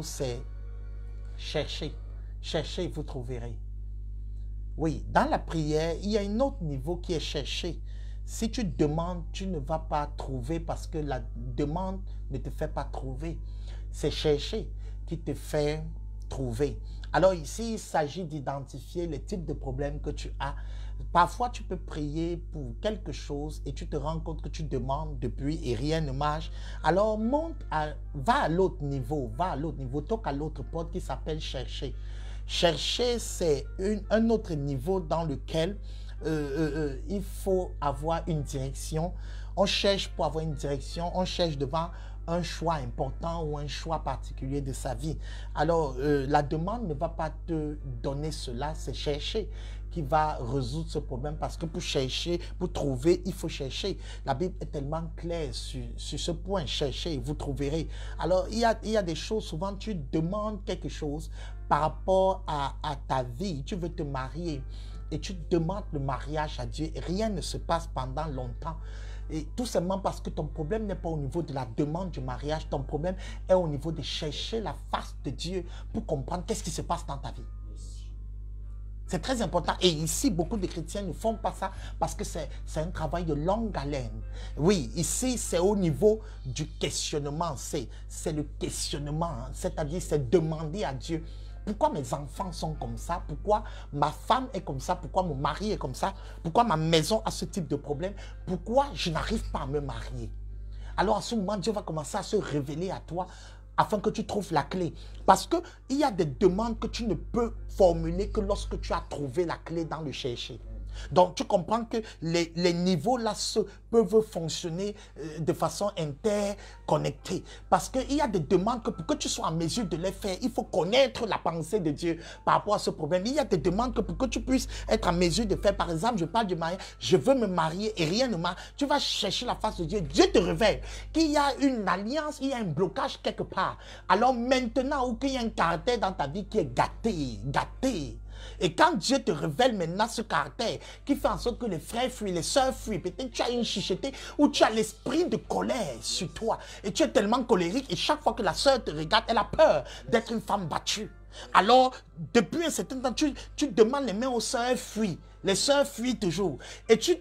[SPEAKER 1] c'est chercher. Cherchez, vous trouverez. Oui, dans la prière, il y a un autre niveau qui est chercher. Si tu demandes, tu ne vas pas trouver parce que la demande ne te fait pas trouver. C'est chercher qui te fait trouver. Alors ici, il s'agit d'identifier les types de problèmes que tu as. Parfois, tu peux prier pour quelque chose et tu te rends compte que tu demandes depuis et rien ne marche. Alors, va à l'autre niveau, toque à l'autre porte qui s'appelle chercher. Chercher, c'est un autre niveau dans lequel il faut avoir une direction. On cherche pour avoir une direction, on cherche devant un choix important ou un choix particulier de sa vie. Alors, la demande ne va pas te donner cela, c'est chercher qui va résoudre ce problème, parce que pour chercher, pour trouver, il faut chercher. La Bible est tellement claire sur ce point, cherchez, vous trouverez. Alors, il y a des choses, souvent tu demandes quelque chose par rapport à ta vie, tu veux te marier et tu demandes le mariage à Dieu, rien ne se passe pendant longtemps. Et tout simplement parce que ton problème n'est pas au niveau de la demande du mariage, ton problème est au niveau de chercher la face de Dieu pour comprendre qu'est-ce qui se passe dans ta vie. C'est très important. Et ici, beaucoup de chrétiens ne font pas ça parce que c'est un travail de longue haleine. Oui, ici, c'est au niveau du questionnement. C'est le questionnement. C'est-à-dire, c'est demander à Dieu, pourquoi mes enfants sont comme ça? Pourquoi ma femme est comme ça? Pourquoi mon mari est comme ça? Pourquoi ma maison a ce type de problème? Pourquoi je n'arrive pas à me marier? Alors, à ce moment, Dieu va commencer à se révéler à toi afin que tu trouves la clé. Parce qu'il y a des demandes que tu ne peux formuler que lorsque tu as trouvé la clé dans le chercher. Donc, tu comprends que les niveaux là peuvent fonctionner de façon interconnectée. Parce qu'il y a des demandes que pour que tu sois en mesure de les faire, il faut connaître la pensée de Dieu par rapport à ce problème. Il y a des demandes que pour que tu puisses être en mesure de faire, par exemple, je parle du mariage, je veux me marier et rien ne marche. Tu vas chercher la face de Dieu. Dieu te révèle qu'il y a une alliance, il y a un blocage quelque part. Alors maintenant, ou qu'il y a un caractère dans ta vie qui est gâté. Et quand Dieu te révèle maintenant ce caractère qui fait en sorte que les frères fuient, les sœurs fuient, peut-être tu as une chicheté ou tu as l'esprit de colère sur toi et tu es tellement colérique et chaque fois que la sœur te regarde, elle a peur d'être une femme battue. Alors, depuis un certain temps, tu demandes les mains aux sœurs, fuient. Les sœurs fuient toujours. Et tu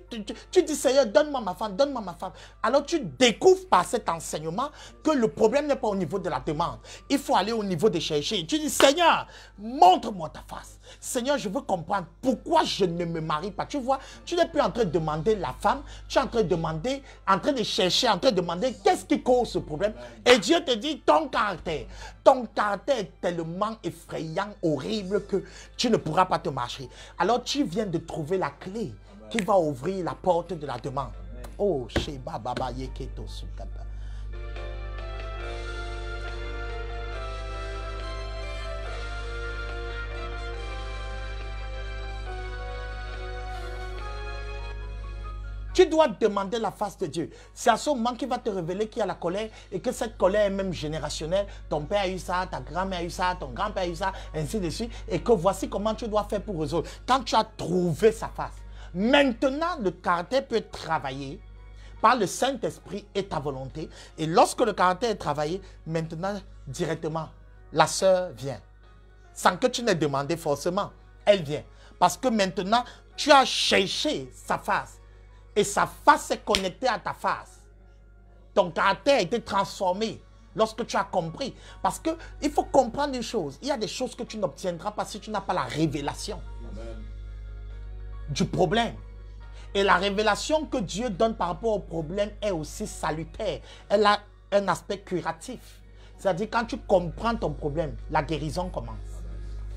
[SPEAKER 1] dis, Seigneur, donne-moi ma femme, donne-moi ma femme. Alors, tu découvres par cet enseignement que le problème n'est pas au niveau de la demande. Il faut aller au niveau de chercher. Tu dis, Seigneur, montre-moi ta face. Seigneur, je veux comprendre pourquoi je ne me marie pas. Tu vois, tu n'es plus en train de demander la femme. Tu es en train de demander, en train de chercher, en train de demander qu'est-ce qui cause ce problème. Et Dieu te dit, ton caractère. Ton caractère est tellement effrayant, horrible que tu ne pourras pas te marcher. Alors, tu viens de trouver la clé qui va ouvrir la porte de la demande. Oh, Sheba Baba Yeketo Sukaba. Tu dois demander la face de Dieu. C'est à ce moment qu'il va te révéler qu'il y a la colère et que cette colère est même générationnelle. Ton père a eu ça, ta grand-mère a eu ça, ton grand-père a eu ça, ainsi de suite. Et que voici comment tu dois faire pour résoudre. Quand tu as trouvé sa face, maintenant le caractère peut être travaillé par le Saint-Esprit et ta volonté. Et lorsque le caractère est travaillé, maintenant directement, la sœur vient. Sans que tu n'aies demandé forcément, elle vient. Parce que maintenant, tu as cherché sa face. Et sa face est connectée à ta face. Ton caractère a été transformé lorsque tu as compris. Parce qu'il faut comprendre une chose. Il y a des choses que tu n'obtiendras pas si tu n'as pas la révélation du problème. Et la révélation que Dieu donne par rapport au problème est aussi salutaire. Elle a un aspect curatif. C'est-à-dire quand tu comprends ton problème, la guérison commence.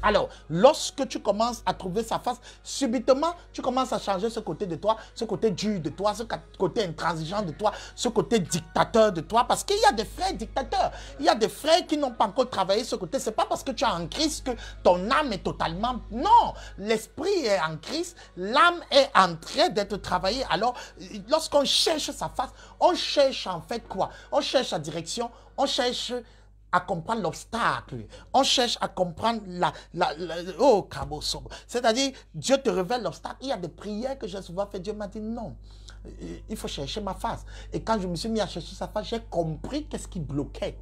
[SPEAKER 1] Alors, lorsque tu commences à trouver sa face, subitement, tu commences à changer ce côté de toi, ce côté dur de toi, ce côté intransigeant de toi, ce côté dictateur de toi. Parce qu'il y a des frères dictateurs. Il y a des frères qui n'ont pas encore travaillé ce côté. Ce n'est pas parce que tu es en Christ que ton âme est totalement... Non, l'esprit est en Christ, l'âme est en train d'être travaillée. Alors, lorsqu'on cherche sa face, on cherche en fait quoi? On cherche la direction, on cherche... à comprendre l'obstacle. On cherche à comprendre oh, Kabosobo. C'est-à-dire, Dieu te révèle l'obstacle. Il y a des prières que j'ai souvent fait. Dieu m'a dit non. Il faut chercher ma face. Et quand je me suis mis à chercher sa face, j'ai compris qu'est-ce qui bloquait.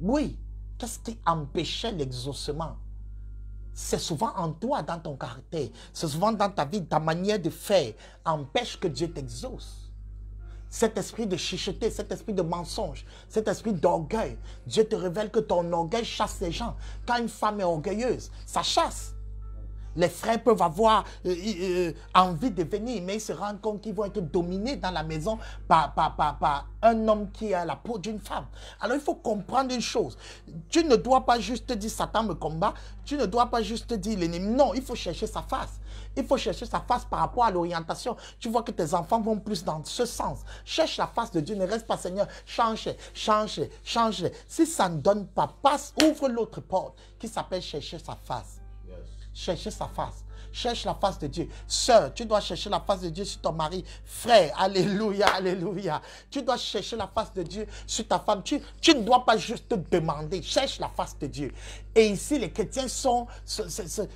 [SPEAKER 1] Oui, qu'est-ce qui empêchait l'exaucement. C'est souvent en toi, dans ton caractère. C'est souvent dans ta vie, ta manière de faire empêche que Dieu t'exauce. Cet esprit de chicheté, cet esprit de mensonge, cet esprit d'orgueil. Dieu te révèle que ton orgueil chasse les gens. Quand une femme est orgueilleuse, ça chasse. Les frères peuvent avoir envie de venir, mais ils se rendent compte qu'ils vont être dominés dans la maison par un homme qui a la peau d'une femme. Alors il faut comprendre une chose. Tu ne dois pas juste dire Satan me combat. Tu ne dois pas juste dire l'ennemi. Non, il faut chercher sa face. Il faut chercher sa face par rapport à l'orientation. Tu vois que tes enfants vont plus dans ce sens. Cherche la face de Dieu. Ne reste pas, Seigneur. Change, change, change. Si ça ne donne pas, passe, ouvre l'autre porte qui s'appelle chercher sa face. Chercher sa face. Cherche la face de Dieu. Sœur, tu dois chercher la face de Dieu sur ton mari. Frère, alléluia, alléluia. Tu dois chercher la face de Dieu sur ta femme. Tu ne dois pas juste te demander. Cherche la face de Dieu. Et ici, les chrétiens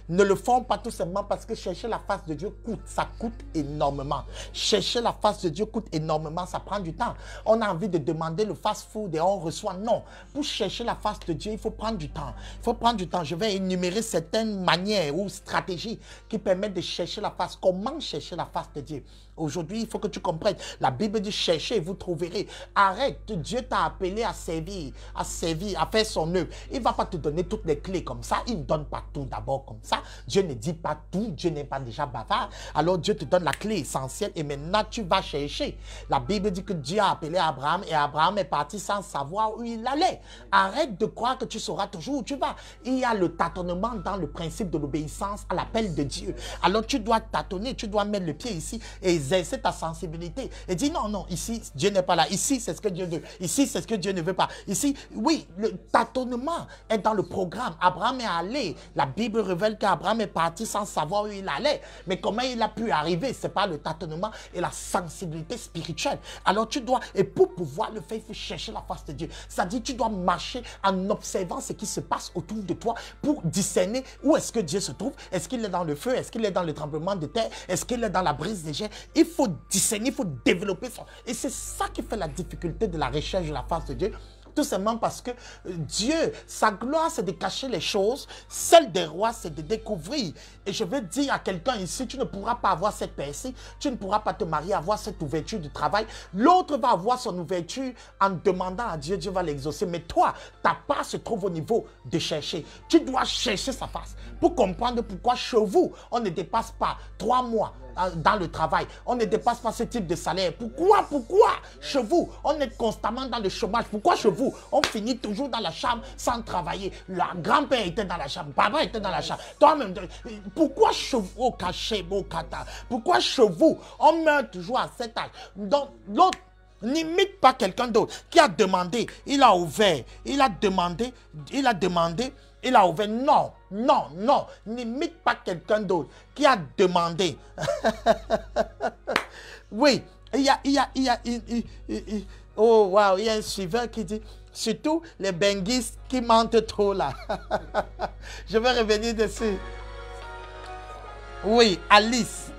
[SPEAKER 1] ne le font pas tout simplement parce que chercher la face de Dieu coûte. Ça coûte énormément. Chercher la face de Dieu coûte énormément. Ça prend du temps. On a envie de demander le fast-food et on reçoit. Non. Pour chercher la face de Dieu, il faut prendre du temps. Il faut prendre du temps. Je vais énumérer certaines manières ou stratégies qui permettent de chercher la face. Comment chercher la face de Dieu? Aujourd'hui, il faut que tu comprennes. La Bible dit cherchez et vous trouverez. Arrête. Dieu t'a appelé à servir, à faire son œuvre. Il ne va pas te donner toutes les clés comme ça. Il ne donne pas tout d'abord comme ça. Dieu ne dit pas tout. Dieu n'est pas déjà bavard. Alors Dieu te donne la clé essentielle et maintenant tu vas chercher. La Bible dit que Dieu a appelé Abraham et Abraham est parti sans savoir où il allait. Arrête de croire que tu sauras toujours où tu vas. Il y a le tâtonnement dans le principe de l'obéissance à l'appel de Dieu. Alors tu dois tâtonner, tu dois mettre le pied ici et exercer ta sensibilité. Et dis non, non, ici Dieu n'est pas là. Ici c'est ce que Dieu veut. Ici c'est ce que Dieu ne veut pas. Ici, oui, le tâtonnement est dans le programme. Abraham est allé. La Bible révèle qu'Abraham est parti sans savoir où il allait. Mais comment il a pu arriver? C'est pas le tâtonnement et la sensibilité spirituelle. Alors tu dois, et pour pouvoir le faire, il faut chercher la face de Dieu. C'est-à-dire tu dois marcher en observant ce qui se passe autour de toi pour discerner où est-ce que Dieu se trouve. Est-ce qu'il est dans le feu? Est-ce qu'il est dans le tremblement de terre? Est-ce qu'il est dans la brise des jets? Il faut discerner, il faut développer ça. Et c'est ça qui fait la difficulté de la recherche de la face de Dieu. Tout simplement parce que Dieu, sa gloire, c'est de cacher les choses. Celle des rois, c'est de découvrir. Et je veux dire à quelqu'un ici, tu ne pourras pas avoir cette percée. Tu ne pourras pas te marier, avoir cette ouverture du travail. L'autre va avoir son ouverture en demandant à Dieu, Dieu va l'exaucer. Mais toi, ta part se trouve au niveau de chercher. Tu dois chercher sa face pour comprendre pourquoi chez vous, on ne dépasse pas 3 mois dans le travail. On ne dépasse pas ce type de salaire. Pourquoi chez vous, on est constamment dans le chômage? Pourquoi chez vous, on finit toujours dans la chambre sans travailler? La grand-père était dans la chambre, papa était dans la chambre. Toi-même, pourquoi chez vous, au cachet, au kata? Pourquoi chez vous, on meurt toujours à cet âge? Donc, l'autre, n'imite pas quelqu'un d'autre qui a demandé, il a ouvert, il a demandé, il a ouvert. Non, non, non. N'imite pas quelqu'un d'autre qui a demandé. Oui, il y a, oh, wow, il y a un suiveur qui dit, surtout les benguistes qui mentent trop là. Je vais revenir dessus. Oui, Alice.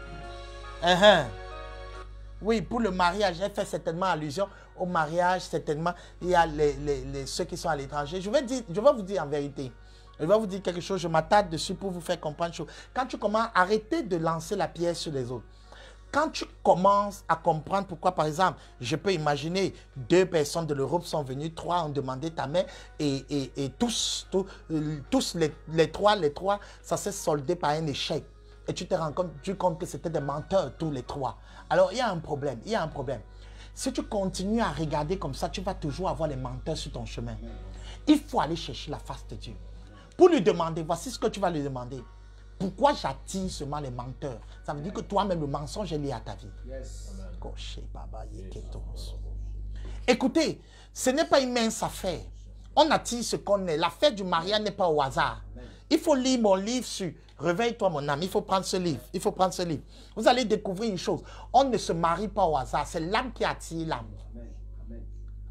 [SPEAKER 1] Oui, pour le mariage, j'ai fait certainement allusion au mariage, certainement. Il y a ceux qui sont à l'étranger. Je vais vous dire en vérité. Je vais vous dire quelque chose, je m'attarde dessus pour vous faire comprendre une chose. Quand tu commences, arrêtez de lancer la pierre sur les autres. Quand tu commences à comprendre pourquoi, par exemple, je peux imaginer 2 personnes de l'Europe sont venues, 3 ont demandé ta main et tous les trois, ça s'est soldé par un échec. Et tu te rends compte que c'était des menteurs tous les 3. Alors, il y a un problème, Si tu continues à regarder comme ça, tu vas toujours avoir les menteurs sur ton chemin. Il faut aller chercher la face de Dieu. Pour lui demander, voici ce que tu vas lui demander. Pourquoi j'attire seulement les menteurs? Ça veut dire que toi-même, le mensonge est lié à ta vie. Écoutez, ce n'est pas une mince affaire. On attire ce qu'on est. L'affaire du mariage n'est pas au hasard. Il faut lire mon livre sur Réveille-toi mon âme. Il faut prendre ce livre. Vous allez découvrir une chose. On ne se marie pas au hasard. C'est l'âme qui attire l'âme.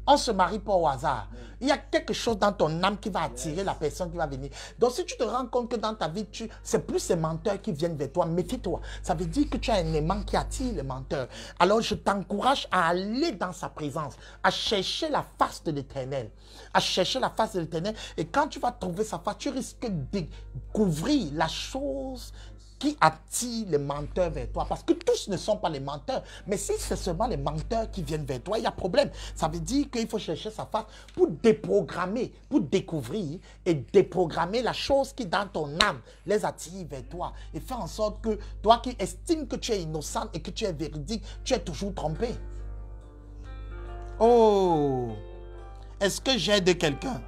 [SPEAKER 1] On ne se marie pas au hasard. Il y a quelque chose dans ton âme qui va attirer la personne qui va venir. Donc, si tu te rends compte que dans ta vie, c'est plus ces menteurs qui viennent vers toi, méfie-toi. Ça veut dire que tu as un aimant qui attire les menteurs. Alors, je t'encourage à aller dans sa présence, à chercher la face de l'Éternel. Et quand tu vas trouver sa face, tu risques de découvrir la chose qui attire les menteurs vers toi. Parce que tous ne sont pas les menteurs. Mais si c'est seulement les menteurs qui viennent vers toi, il y a problème. Ça veut dire qu'il faut chercher sa face pour déprogrammer, pour découvrir et déprogrammer la chose qui dans ton âme les attire vers toi. Et faire en sorte que toi qui estimes que tu es innocent et que tu es véridique, tu es toujours trompé. Oh! Est-ce que j'aide quelqu'un?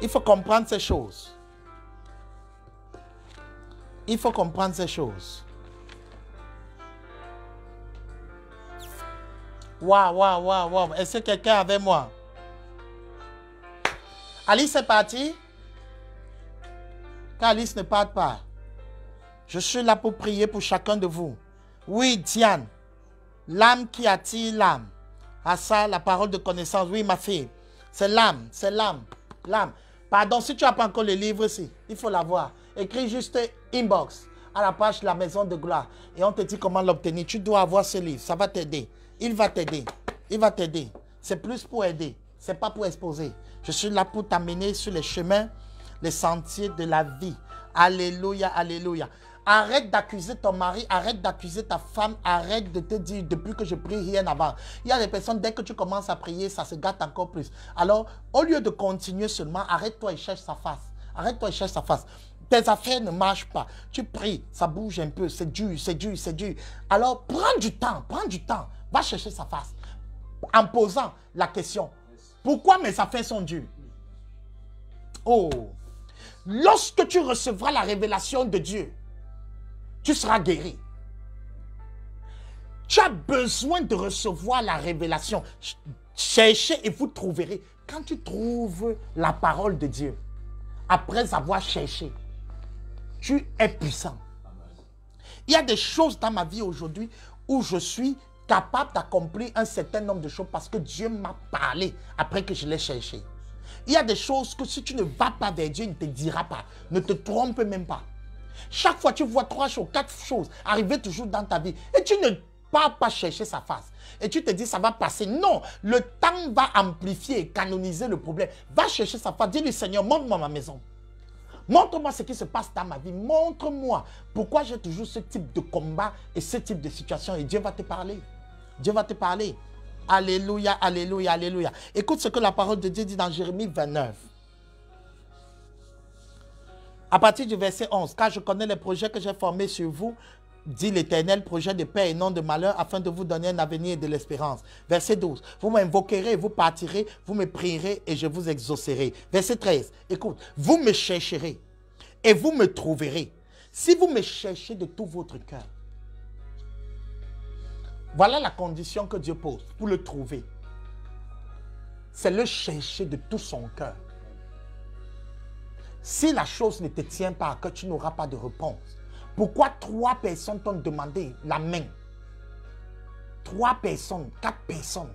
[SPEAKER 1] Il faut comprendre ces choses. Il faut comprendre ces choses. Waouh, waouh, waouh, waouh. Est-ce que quelqu'un est avec moi? Alice est partie? Quand Alice ne part pas, je suis là pour prier pour chacun de vous. Oui, Diane, l'âme qui attire l'âme. À ça, la parole de connaissance. Oui, ma fille, c'est l'âme, c'est l'âme, l'âme. Pardon, si tu n'as pas encore le livre ici, il faut l'avoir. Écris juste inbox à la page de la maison de gloire et on te dit comment l'obtenir. Tu dois avoir ce livre, ça va t'aider. Il va t'aider, il va t'aider. C'est plus pour aider, c'est pas pour exposer. Je suis là pour t'amener sur les chemins, les sentiers de la vie. Alléluia, alléluia. Arrête d'accuser ton mari, arrête d'accuser ta femme, arrête de te dire depuis que je prie rien avant. Il y a des personnes, dès que tu commences à prier, ça se gâte encore plus. Alors, au lieu de continuer seulement, arrête-toi et cherche sa face. Arrête-toi et cherche sa face. Tes affaires ne marchent pas. Tu pries, ça bouge un peu, c'est dur, c'est dur, c'est dur. Alors, prends du temps, va chercher sa face. En posant la question, pourquoi mes affaires sont dures? Oh, lorsque tu recevras la révélation de Dieu, tu seras guéri. Tu as besoin de recevoir la révélation. Cherchez et vous trouverez. Quand tu trouves la parole de Dieu, après avoir cherché, tu es puissant. Il y a des choses dans ma vie aujourd'hui où je suis capable d'accomplir un certain nombre de choses parce que Dieu m'a parlé après que je l'ai cherché. Il y a des choses que si tu ne vas pas vers Dieu, il ne te dira pas. Ne te trompe même pas. Chaque fois, tu vois 3 choses, 4 choses arriver toujours dans ta vie et tu ne pars pas chercher sa face. Et tu te dis, ça va passer. Non, le temps va amplifier et canoniser le problème. Va chercher sa face. Dis-lui, Seigneur, montre-moi ma maison. Montre-moi ce qui se passe dans ma vie. Montre-moi pourquoi j'ai toujours ce type de combat et ce type de situation. Et Dieu va te parler. Dieu va te parler. Alléluia, alléluia, alléluia. Écoute ce que la parole de Dieu dit dans Jérémie 29. À partir du verset 11, car je connais les projets que j'ai formés sur vous, dit l'Éternel, projet de paix et non de malheur, afin de vous donner un avenir et de l'espérance. Verset 12, vous m'invoquerez et vous partirez, vous me prierez et je vous exaucerai. Verset 13, écoute, vous me chercherez et vous me trouverez, si vous me cherchez de tout votre cœur. Voilà la condition que Dieu pose pour le trouver. C'est le chercher de tout son cœur. Si la chose ne te tient pas, que tu n'auras pas de réponse, pourquoi 3 personnes t'ont demandé la main? 3 personnes, 4 personnes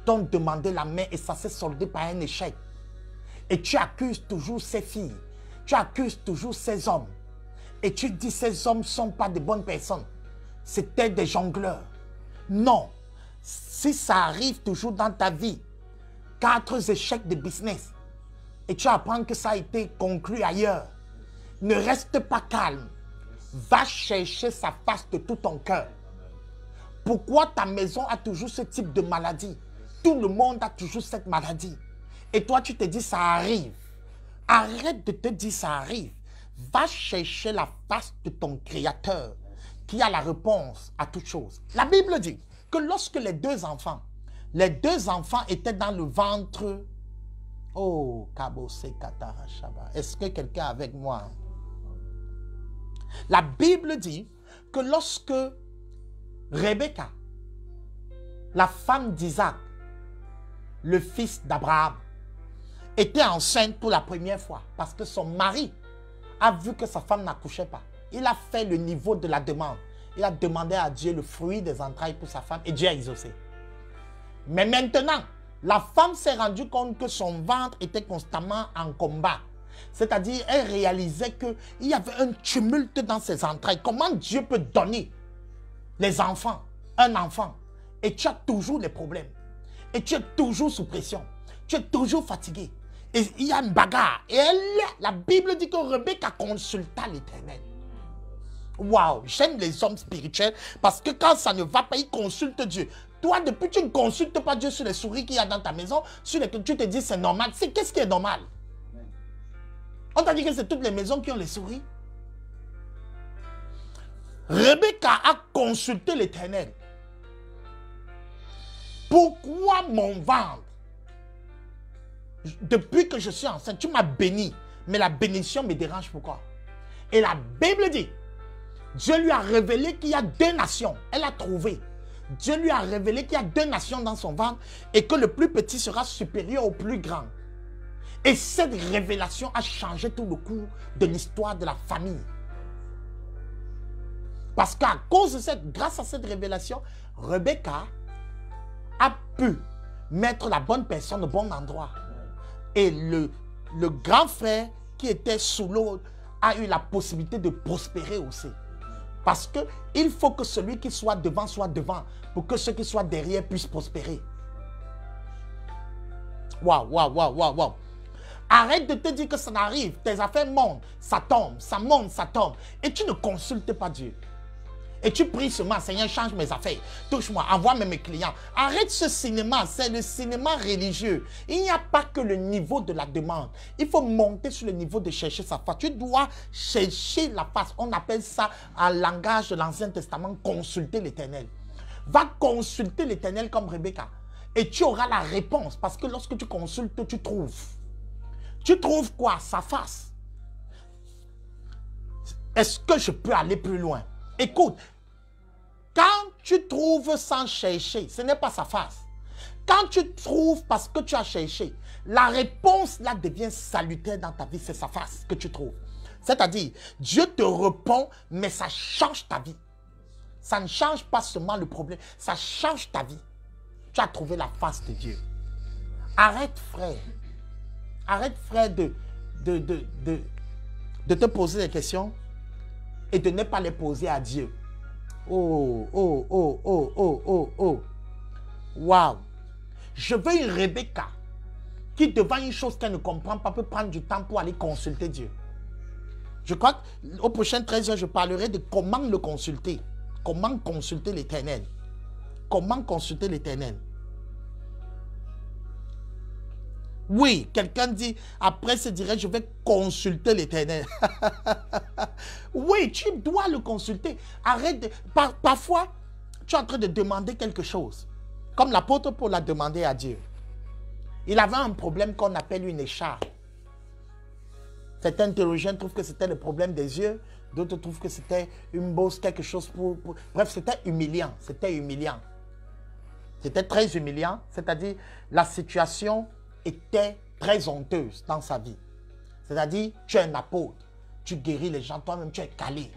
[SPEAKER 1] t'ont demandé la main et ça s'est soldé par un échec. Et tu accuses toujours ces filles, tu accuses toujours ces hommes. Et tu dis ces hommes ne sont pas de bonnes personnes. C'était des jongleurs. Non, si ça arrive toujours dans ta vie, 4 échecs de business, et tu apprends que ça a été conclu ailleurs, ne reste pas calme. Va chercher sa face de tout ton cœur. Pourquoi ta maison a toujours ce type de maladie? Tout le monde a toujours cette maladie. Et toi, tu te dis, ça arrive. Arrête de te dire, ça arrive. Va chercher la face de ton Créateur qui a la réponse à toute chose. La Bible dit que lorsque les deux enfants étaient dans le ventre. Oh, Kabose Katara Shaba. Est-ce que quelqu'un est avec moi? La Bible dit que lorsque Rebecca, la femme d'Isaac, le fils d'Abraham, était enceinte pour la première fois parce que son mari a vu que sa femme n'accouchait pas. Il a fait le niveau de la demande. Il a demandé à Dieu le fruit des entrailles pour sa femme et Dieu a exaucé. Mais maintenant, la femme s'est rendue compte que son ventre était constamment en combat. C'est-à-dire, elle réalisait qu'il y avait un tumulte dans ses entrailles. Comment Dieu peut donner les enfants, un enfant, et tu as toujours les problèmes. Et tu es toujours sous pression. Tu es toujours fatigué. Et il y a une bagarre. Et la Bible dit que Rebecca consulta l'Éternel. Waouh, j'aime les hommes spirituels parce que quand ça ne va pas, ils consultent Dieu. Toi, depuis tu ne consultes pas Dieu sur les souris qu'il y a dans ta maison, sur lesquelles tu te dis c'est normal. Qu'est-ce qui est normal? On t'a dit que c'est toutes les maisons qui ont les souris. Rebecca a consulté l'Éternel. Pourquoi mon ventre? Depuis que je suis enceinte, tu m'as béni. Mais la bénédiction me dérange. Pourquoi? Et la Bible dit, Dieu lui a révélé qu'il y a deux nations. Elle a trouvé. Dieu lui a révélé qu'il y a deux nations dans son ventre et que le plus petit sera supérieur au plus grand. Et cette révélation a changé tout le cours de l'histoire de la famille. Parce qu'à cause de grâce à cette révélation, Rebecca a pu mettre la bonne personne au bon endroit. Et le grand frère qui était sous l'eau a eu la possibilité de prospérer aussi. Parce qu'il faut que celui qui soit devant pour que ceux qui soient derrière puissent prospérer. Waouh, waouh, waouh, waouh, waouh. Arrête de te dire que ça n'arrive. Tes affaires montent, ça tombe, ça monte, ça tombe. Et tu ne consultes pas Dieu. Et tu pries seulement, Seigneur, change mes affaires. Touche-moi, envoie-moi mes clients. Arrête ce cinéma, c'est le cinéma religieux. Il n'y a pas que le niveau de la demande. Il faut monter sur le niveau de chercher sa face. Tu dois chercher la face. On appelle ça, en langage de l'Ancien Testament, consulter l'Éternel. Va consulter l'Éternel comme Rebecca. Et tu auras la réponse. Parce que lorsque tu consultes, tu trouves. Tu trouves quoi? Sa face. Est-ce que je peux aller plus loin? Écoute, quand tu trouves sans chercher, ce n'est pas sa face. Quand tu trouves parce que tu as cherché, la réponse là devient salutaire dans ta vie, c'est sa face que tu trouves. C'est-à-dire, Dieu te répond, mais ça change ta vie. Ça ne change pas seulement le problème, ça change ta vie. Tu as trouvé la face de Dieu. Arrête, frère. Arrête, frère, de te poser des questions et de ne pas les poser à Dieu. Oh, oh, oh, oh, oh, oh, oh. Waouh. Je veux une Rebecca qui, devant une chose qu'elle ne comprend pas, peut prendre du temps pour aller consulter Dieu. Je crois qu'au prochain 13h, je parlerai de comment le consulter. Comment consulter l'Éternel. Comment consulter l'Éternel. Oui, quelqu'un dit, après se dirait, je vais consulter l'Éternel. Oui, tu dois le consulter. Arrête de... Parfois, tu es en train de demander quelque chose. Comme l'apôtre Paul l'a demandé à Dieu. Il avait un problème qu'on appelle une écharpe. Certains théologiens trouvent que c'était le problème des yeux. D'autres trouvent que c'était une bosse, quelque chose pour... Bref, c'était humiliant. C'était humiliant. C'était très humiliant. C'est-à-dire, la situation était très honteuse dans sa vie. C'est-à-dire, tu es un apôtre, tu guéris les gens, toi-même tu es calé.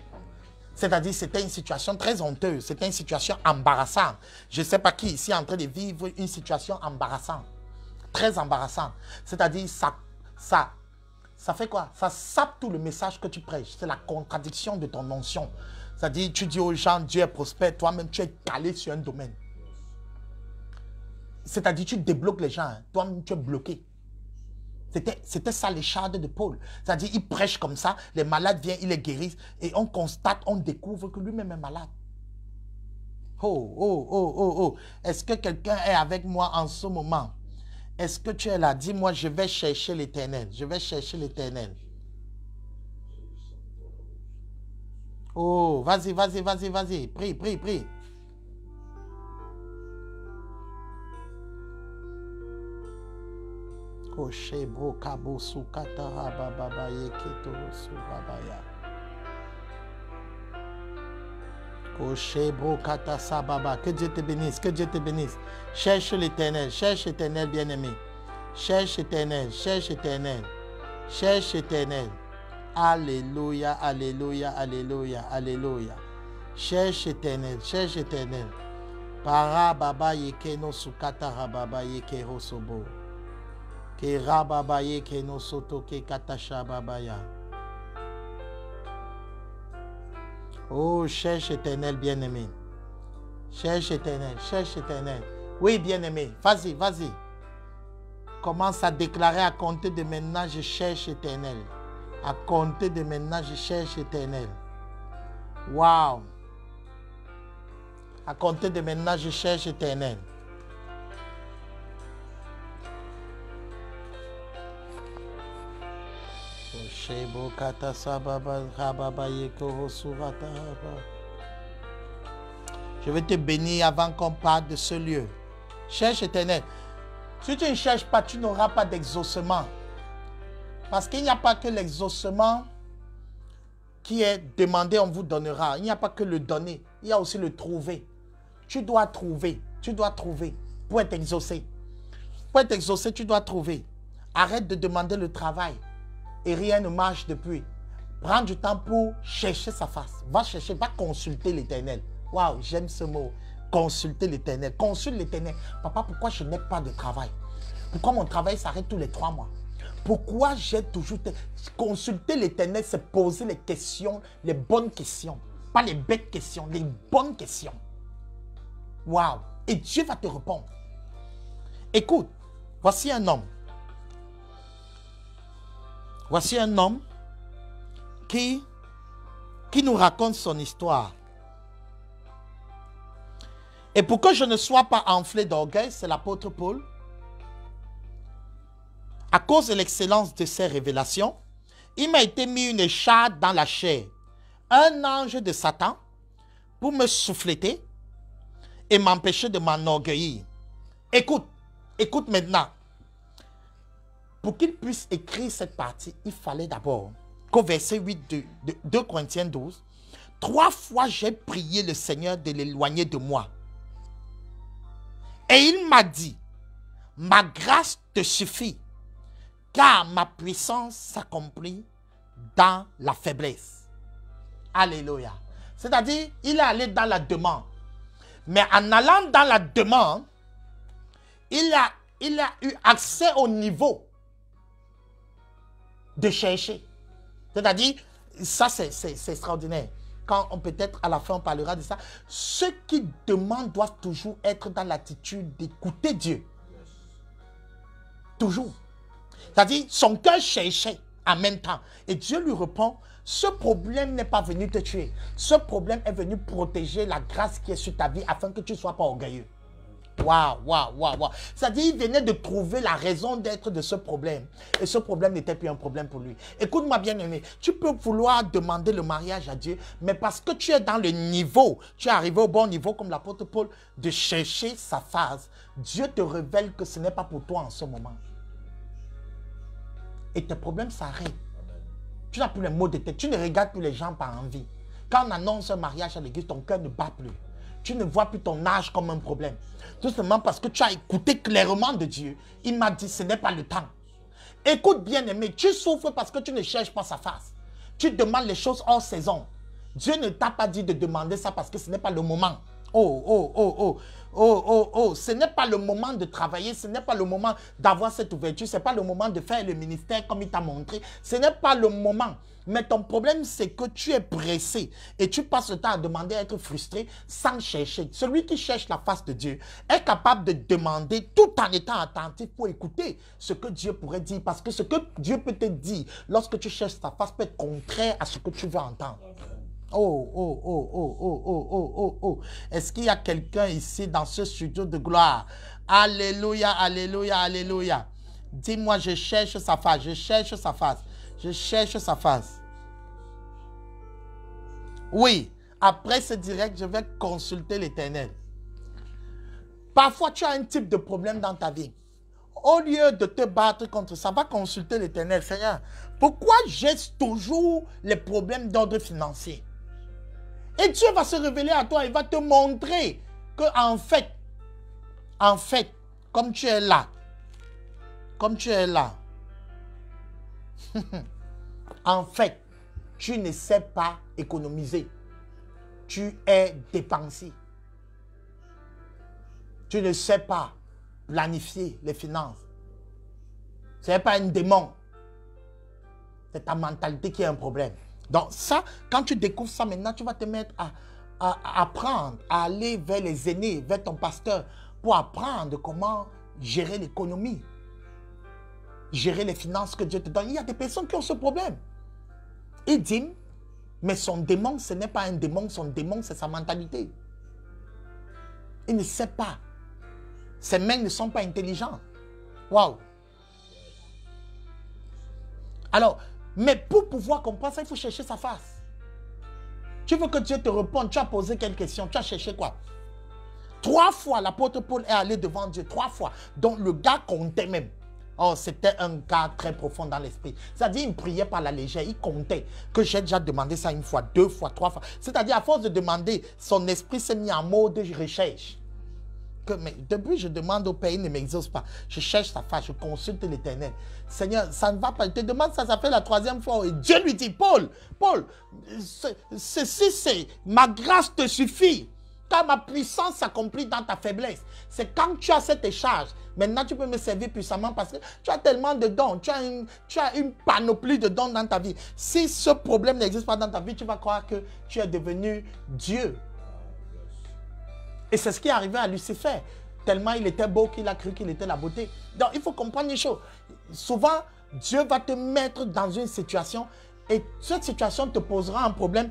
[SPEAKER 1] C'est-à-dire, c'était une situation très honteuse, c'était une situation embarrassante. Je ne sais pas qui ici est en train de vivre une situation embarrassante, très embarrassante. C'est-à-dire, ça fait quoi? Ça sape tout le message que tu prêches. C'est la contradiction de ton onction. C'est-à-dire, tu dis aux gens, Dieu est prospère, toi-même tu es calé sur un domaine. C'est-à-dire, tu débloques les gens, hein. Toi-même, tu es bloqué. C'était ça l'écharde de Paul. C'est-à-dire, il prêche comme ça, les malades viennent, il les guérissent, et on constate, on découvre que lui-même est malade. Oh, oh, oh, oh, oh. Est-ce que quelqu'un est avec moi en ce moment? Est-ce que tu es là? Dis-moi, je vais chercher l'Éternel. Je vais chercher l'Éternel. Oh, vas-y, vas-y, vas-y, vas-y. Prie, prie, prie. Que Dieu te bénisse, que Dieu te bénisse. Cherche l'Éternel, bien-aimé. Cherche l'Éternel, cherche l'Éternel, cherche l'Éternel. Alléluia, alléluia, alléluia, alléluia. Cherche l'Éternel, cherche l'Éternel. Para baba yeke no sukata rababa yeke rosobo. Ke rababa yeke no soto ke katasha babaya. Oh, cherche l'Éternel, bien-aimé. Cherche l'Éternel, cherche l'Éternel. Oui, bien-aimé, vas-y, vas-y. Commence à déclarer à compter de maintenant, je cherche Éternel. À compter de maintenant, je cherche Éternel. Waouh! À compter de maintenant, je cherche Éternel. Je vais te bénir avant qu'on parte de ce lieu. Cherche Éternel. Si tu ne cherches pas, tu n'auras pas d'exaucement. Parce qu'il n'y a pas que l'exaucement qui est demandé, on vous donnera. Il n'y a pas que le donner. Il y a aussi le trouver. Tu dois trouver. Tu dois trouver pour être exaucé. Pour être exaucé, tu dois trouver. Arrête de demander le travail. Et rien ne marche depuis. Prends du temps pour chercher sa face. Va chercher, va consulter l'Éternel. Waouh, j'aime ce mot. Consulter l'Éternel. Consulte l'Éternel. Papa, pourquoi je n'ai pas de travail? Pourquoi mon travail s'arrête tous les 3 mois? Pourquoi j'ai toujours... Consulter l'Éternel, c'est poser les questions, les bonnes questions. Pas les bêtes questions, les bonnes questions. Waouh. Et Dieu va te répondre. Écoute, voici un homme. Voici un homme qui nous raconte son histoire. Et pour que je ne sois pas enflé d'orgueil, c'est l'apôtre Paul. À cause de l'excellence de ses révélations, il m'a été mis une écharpe dans la chair, un ange de Satan, pour me souffleter et m'empêcher de m'enorgueillir. Écoute, écoute maintenant. Pour qu'il puisse écrire cette partie, il fallait d'abord qu'au verset 8 de 2 Corinthiens 12, 3 fois j'ai prié le Seigneur de l'éloigner de moi. Et il m'a dit, ma grâce te suffit, car ma puissance s'accomplit dans la faiblesse. Alléluia. C'est-à-dire, il est allé dans la demande. Mais en allant dans la demande, il a eu accès au niveau de chercher. C'est-à-dire, ça c'est extraordinaire. Quand peut-être à la fin on parlera de ça. Ceux qui demandent doivent toujours être dans l'attitude d'écouter Dieu. Toujours. C'est-à-dire, son cœur cherchait en même temps. Et Dieu lui répond, ce problème n'est pas venu te tuer. Ce problème est venu protéger la grâce qui est sur ta vie afin que tu ne sois pas orgueilleux. Waouh, waouh, waouh, waouh. C'est-à-dire, il venait de trouver la raison d'être de ce problème. Et ce problème n'était plus un problème pour lui. Écoute-moi bien aimé, tu peux vouloir demander le mariage à Dieu, mais parce que tu es dans le niveau, tu es arrivé au bon niveau comme l'apôtre Paul, de chercher sa phase, Dieu te révèle que ce n'est pas pour toi en ce moment. Et tes problèmes s'arrêtent. Tu n'as plus les mots de tête, tu ne regardes plus les gens par envie. Quand on annonce un mariage à l'église, ton cœur ne bat plus. Tu ne vois plus ton âge comme un problème. Tout simplement parce que tu as écouté clairement de Dieu. Il m'a dit, ce n'est pas le temps. Écoute bien aimé, tu souffres parce que tu ne cherches pas sa face. Tu demandes les choses hors saison. Dieu ne t'a pas dit de demander ça parce que ce n'est pas le moment. Ce n'est pas le moment de travailler, ce n'est pas le moment d'avoir cette ouverture, ce n'est pas le moment de faire le ministère comme il t'a montré. Ce n'est pas le moment. Mais ton problème, c'est que tu es pressé et tu passes le temps à demander à être frustré sans chercher. Celui qui cherche la face de Dieu est capable de demander tout en étant attentif pour écouter ce que Dieu pourrait dire. Parce que ce que Dieu peut te dire lorsque tu cherches sa face peut être contraire à ce que tu veux entendre. Est-ce qu'il y a quelqu'un ici dans ce studio de gloire? Alléluia, alléluia, alléluia. Dis-moi, je cherche sa face, je cherche sa face, je cherche sa face. Oui, après ce direct, je vais consulter l'Éternel. Parfois, tu as un type de problème dans ta vie. Au lieu de te battre contre ça, va consulter l'Éternel. Seigneur, pourquoi j'ai toujours les problèmes d'ordre financier? Et Dieu va se révéler à toi, il va te montrer que en fait, comme tu es là, en fait, tu ne sais pas économiser. Tu es dépensier. Tu ne sais pas planifier les finances. Ce n'est pas un démon. C'est ta mentalité qui est un problème. Donc ça, quand tu découvres ça maintenant, tu vas te mettre à apprendre, à aller vers les aînés, vers ton pasteur, pour apprendre comment gérer l'économie. gérer les finances que Dieu te donne. Il y a des personnes qui ont ce problème. Il dit, mais son démon, ce n'est pas un démon. Son démon, c'est sa mentalité. Il ne sait pas. Ses mains ne sont pas intelligentes. Waouh! Alors, mais pour pouvoir comprendre ça, il faut chercher sa face. Tu veux que Dieu te réponde, tu as posé quelle question, tu as cherché quoi? 3 fois, l'apôtre Paul est allé devant Dieu, 3 fois. Donc, le gars comptait même. Oh, c'était un gars très profond dans l'esprit. C'est-à-dire, il ne priait pas à la légère, il comptait. Que j'ai déjà demandé ça 1 fois, 2 fois, 3 fois. C'est-à-dire, à force de demander, son esprit s'est mis en mode recherche. Mais depuis, je demande au Père, il ne m'exauce pas. Je cherche sa face, je consulte l'Éternel. Seigneur, ça ne va pas. Je te demande ça, ça fait la 3e fois. Et Dieu lui dit, Paul, ceci, c'est ma grâce te suffit. Car ma puissance s'accomplit dans ta faiblesse. C'est quand tu as cette charge. Maintenant, tu peux me servir puissamment parce que tu as tellement de dons. Tu as une panoplie de dons dans ta vie. Si ce problème n'existe pas dans ta vie, tu vas croire que tu es devenu Dieu. Et c'est ce qui est arrivé à Lucifer. Tellement il était beau qu'il a cru qu'il était la beauté. Donc, il faut comprendre une chose. Souvent, Dieu va te mettre dans une situation et cette situation te posera un problème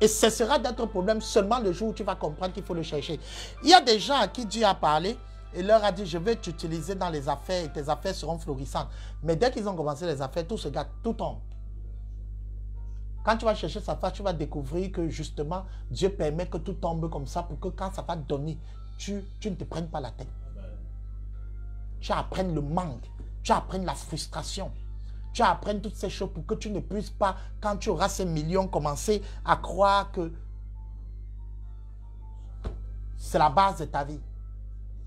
[SPEAKER 1] et cessera d'être un problème seulement le jour où tu vas comprendre qu'il faut le chercher. Il y a des gens à qui Dieu a parlé et leur a dit, je vais t'utiliser dans les affaires et tes affaires seront florissantes. Mais dès qu'ils ont commencé les affaires, tout se gâte, tout tombe. Quand tu vas chercher sa face, tu vas découvrir que justement, Dieu permet que tout tombe comme ça pour que quand ça va te donner, tu ne te prennes pas la tête. Tu apprennes le manque, tu apprennes la frustration, tu apprennes toutes ces choses pour que tu ne puisses pas, quand tu auras ces millions, commencer à croire que c'est la base de ta vie.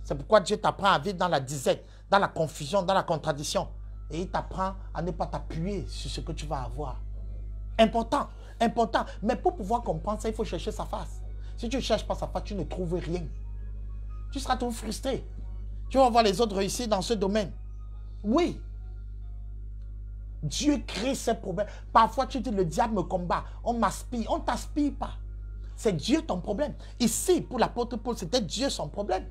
[SPEAKER 1] C'est pourquoi Dieu t'apprend à vivre dans la disette, dans la confusion, dans la contradiction. Et il t'apprend à ne pas t'appuyer sur ce que tu vas avoir. Important, important. Mais pour pouvoir comprendre ça, il faut chercher sa face. Si tu ne cherches pas sa face, tu ne trouves rien. Tu seras toujours frustré. Tu vas voir les autres réussir dans ce domaine. Oui. Dieu crée ces problèmes. Parfois, tu dis, le diable me combat. On m'aspire. On ne t'aspire pas. C'est Dieu ton problème. Ici, pour l'apôtre Paul, c'était Dieu son problème.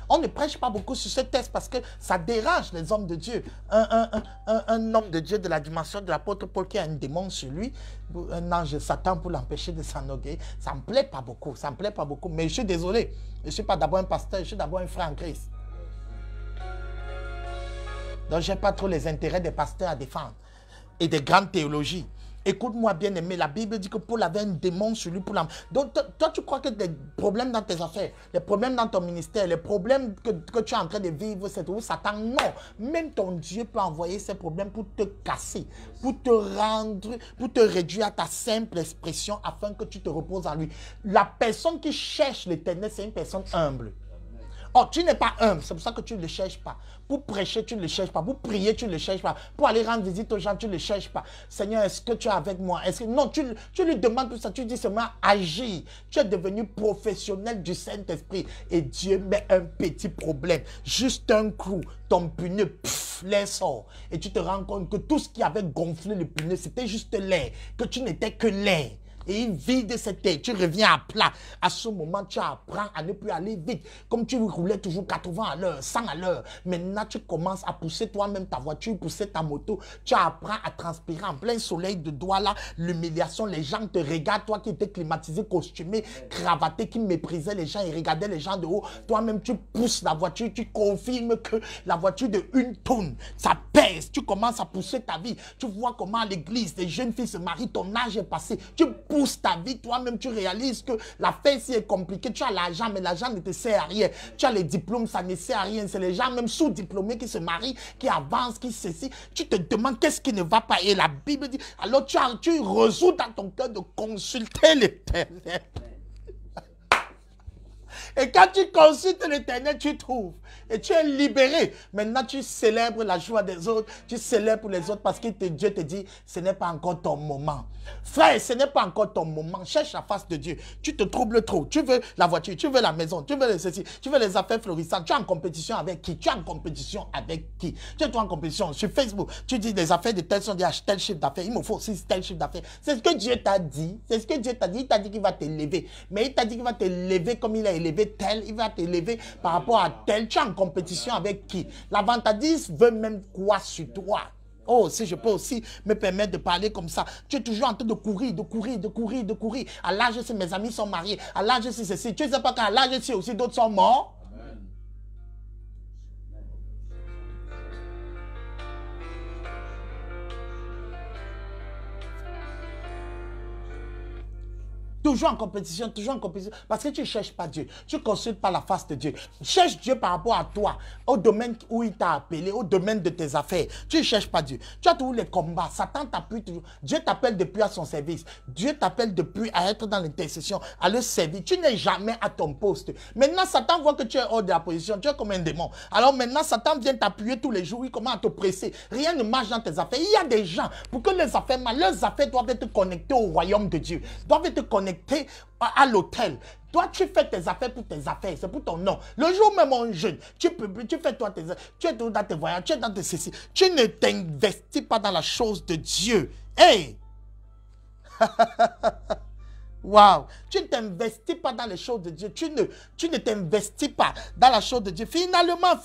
[SPEAKER 1] On ne prêche pas beaucoup sur ce texte parce que ça dérange les hommes de Dieu. Un homme de Dieu de la dimension de l'apôtre Paul qui a un démon sur lui, un ange Satan pour l'empêcher de s'enorgueillir. Ça ne me plaît pas beaucoup, ça ne me plaît pas beaucoup. Mais je suis désolé, je ne suis pas d'abord un pasteur, je suis d'abord un frère en Christ. Donc je n'ai pas trop les intérêts des pasteurs à défendre et des grandes théologies. Écoute-moi bien aimé, la Bible dit que Paul avait un démon sur lui pour l'âme. Donc toi tu crois que des problèmes dans tes affaires, les problèmes dans ton ministère, les problèmes que tu es en train de vivre, c'est tout Satan. Non, même ton Dieu peut envoyer ces problèmes pour te casser, pour te rendre, pour te réduire à ta simple expression afin que tu te reposes en lui. La personne qui cherche l'Éternel, c'est une personne humble. Oh, tu n'es pas humble, c'est pour ça que tu ne le cherches pas. Pour prêcher, tu ne le cherches pas. Pour prier, tu ne le cherches pas. Pour aller rendre visite aux gens, tu ne le cherches pas. Seigneur, est-ce que tu es avec moi? Non, tu lui demandes tout ça. Tu dis seulement agir. Tu es devenu professionnel du Saint-Esprit. Et Dieu met un petit problème. Juste un clou. Ton pneu, pff, l'air sort. Et tu te rends compte que tout ce qui avait gonflé le pneu, c'était juste l'air. Que tu n'étais que l'air. Et il vide cette terre, tu reviens à plat. À ce moment, tu apprends à ne plus aller vite. Comme tu roulais toujours 80 à l'heure, 100 à l'heure. Maintenant, tu commences à pousser toi-même ta voiture, pousser ta moto. Tu apprends à transpirer en plein soleil de Douala. L'humiliation, les gens te regardent. Toi qui étais climatisé, costumé, cravaté, qui méprisait les gens et regardait les gens de haut. Toi-même, tu pousses la voiture. Tu confirmes que la voiture de 1 tonne, ça pèse. Tu commences à pousser ta vie. Tu vois comment à l'église, les jeunes filles se marient. Ton âge est passé. Tu pousses ta vie, toi-même, tu réalises que l'affaire ici est compliquée. Tu as l'argent, mais l'argent ne te sert à rien. Tu as les diplômes, ça ne sert à rien. C'est les gens même sous-diplômés qui se marient, qui avancent, qui ceci. Tu te demandes qu'est-ce qui ne va pas. Et la Bible dit, alors tu résous dans ton cœur de consulter l'Éternel. Et quand tu consultes l'Éternel, tu trouves. Et tu es libéré. Maintenant, tu célèbres la joie des autres. Tu célèbres les autres parce que Dieu te dit, ce n'est pas encore ton moment. Frère, ce n'est pas encore ton moment. Cherche la face de Dieu. Tu te troubles trop. Tu veux la voiture, tu veux la maison, tu veux ceci, tu veux les affaires florissantes. Tu es en compétition avec qui? Tu es en compétition avec qui? Tu es en compétition sur Facebook. Tu dis des affaires de telle sont des tel chiffre d'affaires. Il me faut aussi tel chiffre d'affaires. C'est ce que Dieu t'a dit. C'est ce que Dieu t'a dit. Il t'a dit qu'il va t'élever. Mais il t'a dit qu'il va t'élever comme il a élevé tel. Il va t'élever par rapport à tel. Tu es en compétition avec qui? L'avantagiste veut même quoi sur toi? Oh, si je peux aussi me permettre de parler comme ça. Tu es toujours en train de courir, de courir, de courir, de courir. À l'âge si mes amis sont mariés, à l'âge si ceci. Tu ne sais pas qu'à l'âge si aussi d'autres sont morts? Toujours en compétition, parce que tu ne cherches pas Dieu. Tu ne consultes pas la face de Dieu. Cherche Dieu par rapport à toi, au domaine où il t'a appelé, au domaine de tes affaires. Tu ne cherches pas Dieu. Tu as toujours les combats. Satan t'appuie toujours. Dieu t'appelle depuis à son service. Dieu t'appelle depuis à être dans l'intercession, à le servir. Tu n'es jamais à ton poste. Maintenant, Satan voit que tu es hors de la position. Tu es comme un démon. Alors maintenant, Satan vient t'appuyer tous les jours. Il commence à te presser. Rien ne marche dans tes affaires. Il y a des gens, pour que leurs affaires marchent, leurs affaires doivent être connectées au royaume de Dieu. Doivent être connectées à l'hôtel. Toi, tu fais tes affaires pour tes affaires, c'est pour ton nom. Le jour même, mon jeune, tu fais toi tes affaires, tu es dans tes voyages, tu es dans tes ceci. Tu ne t'investis pas dans la chose de Dieu. Hey! Waouh! Tu ne t'investis pas dans les choses de Dieu. Tu ne t'investis pas dans la chose de Dieu. Finalement,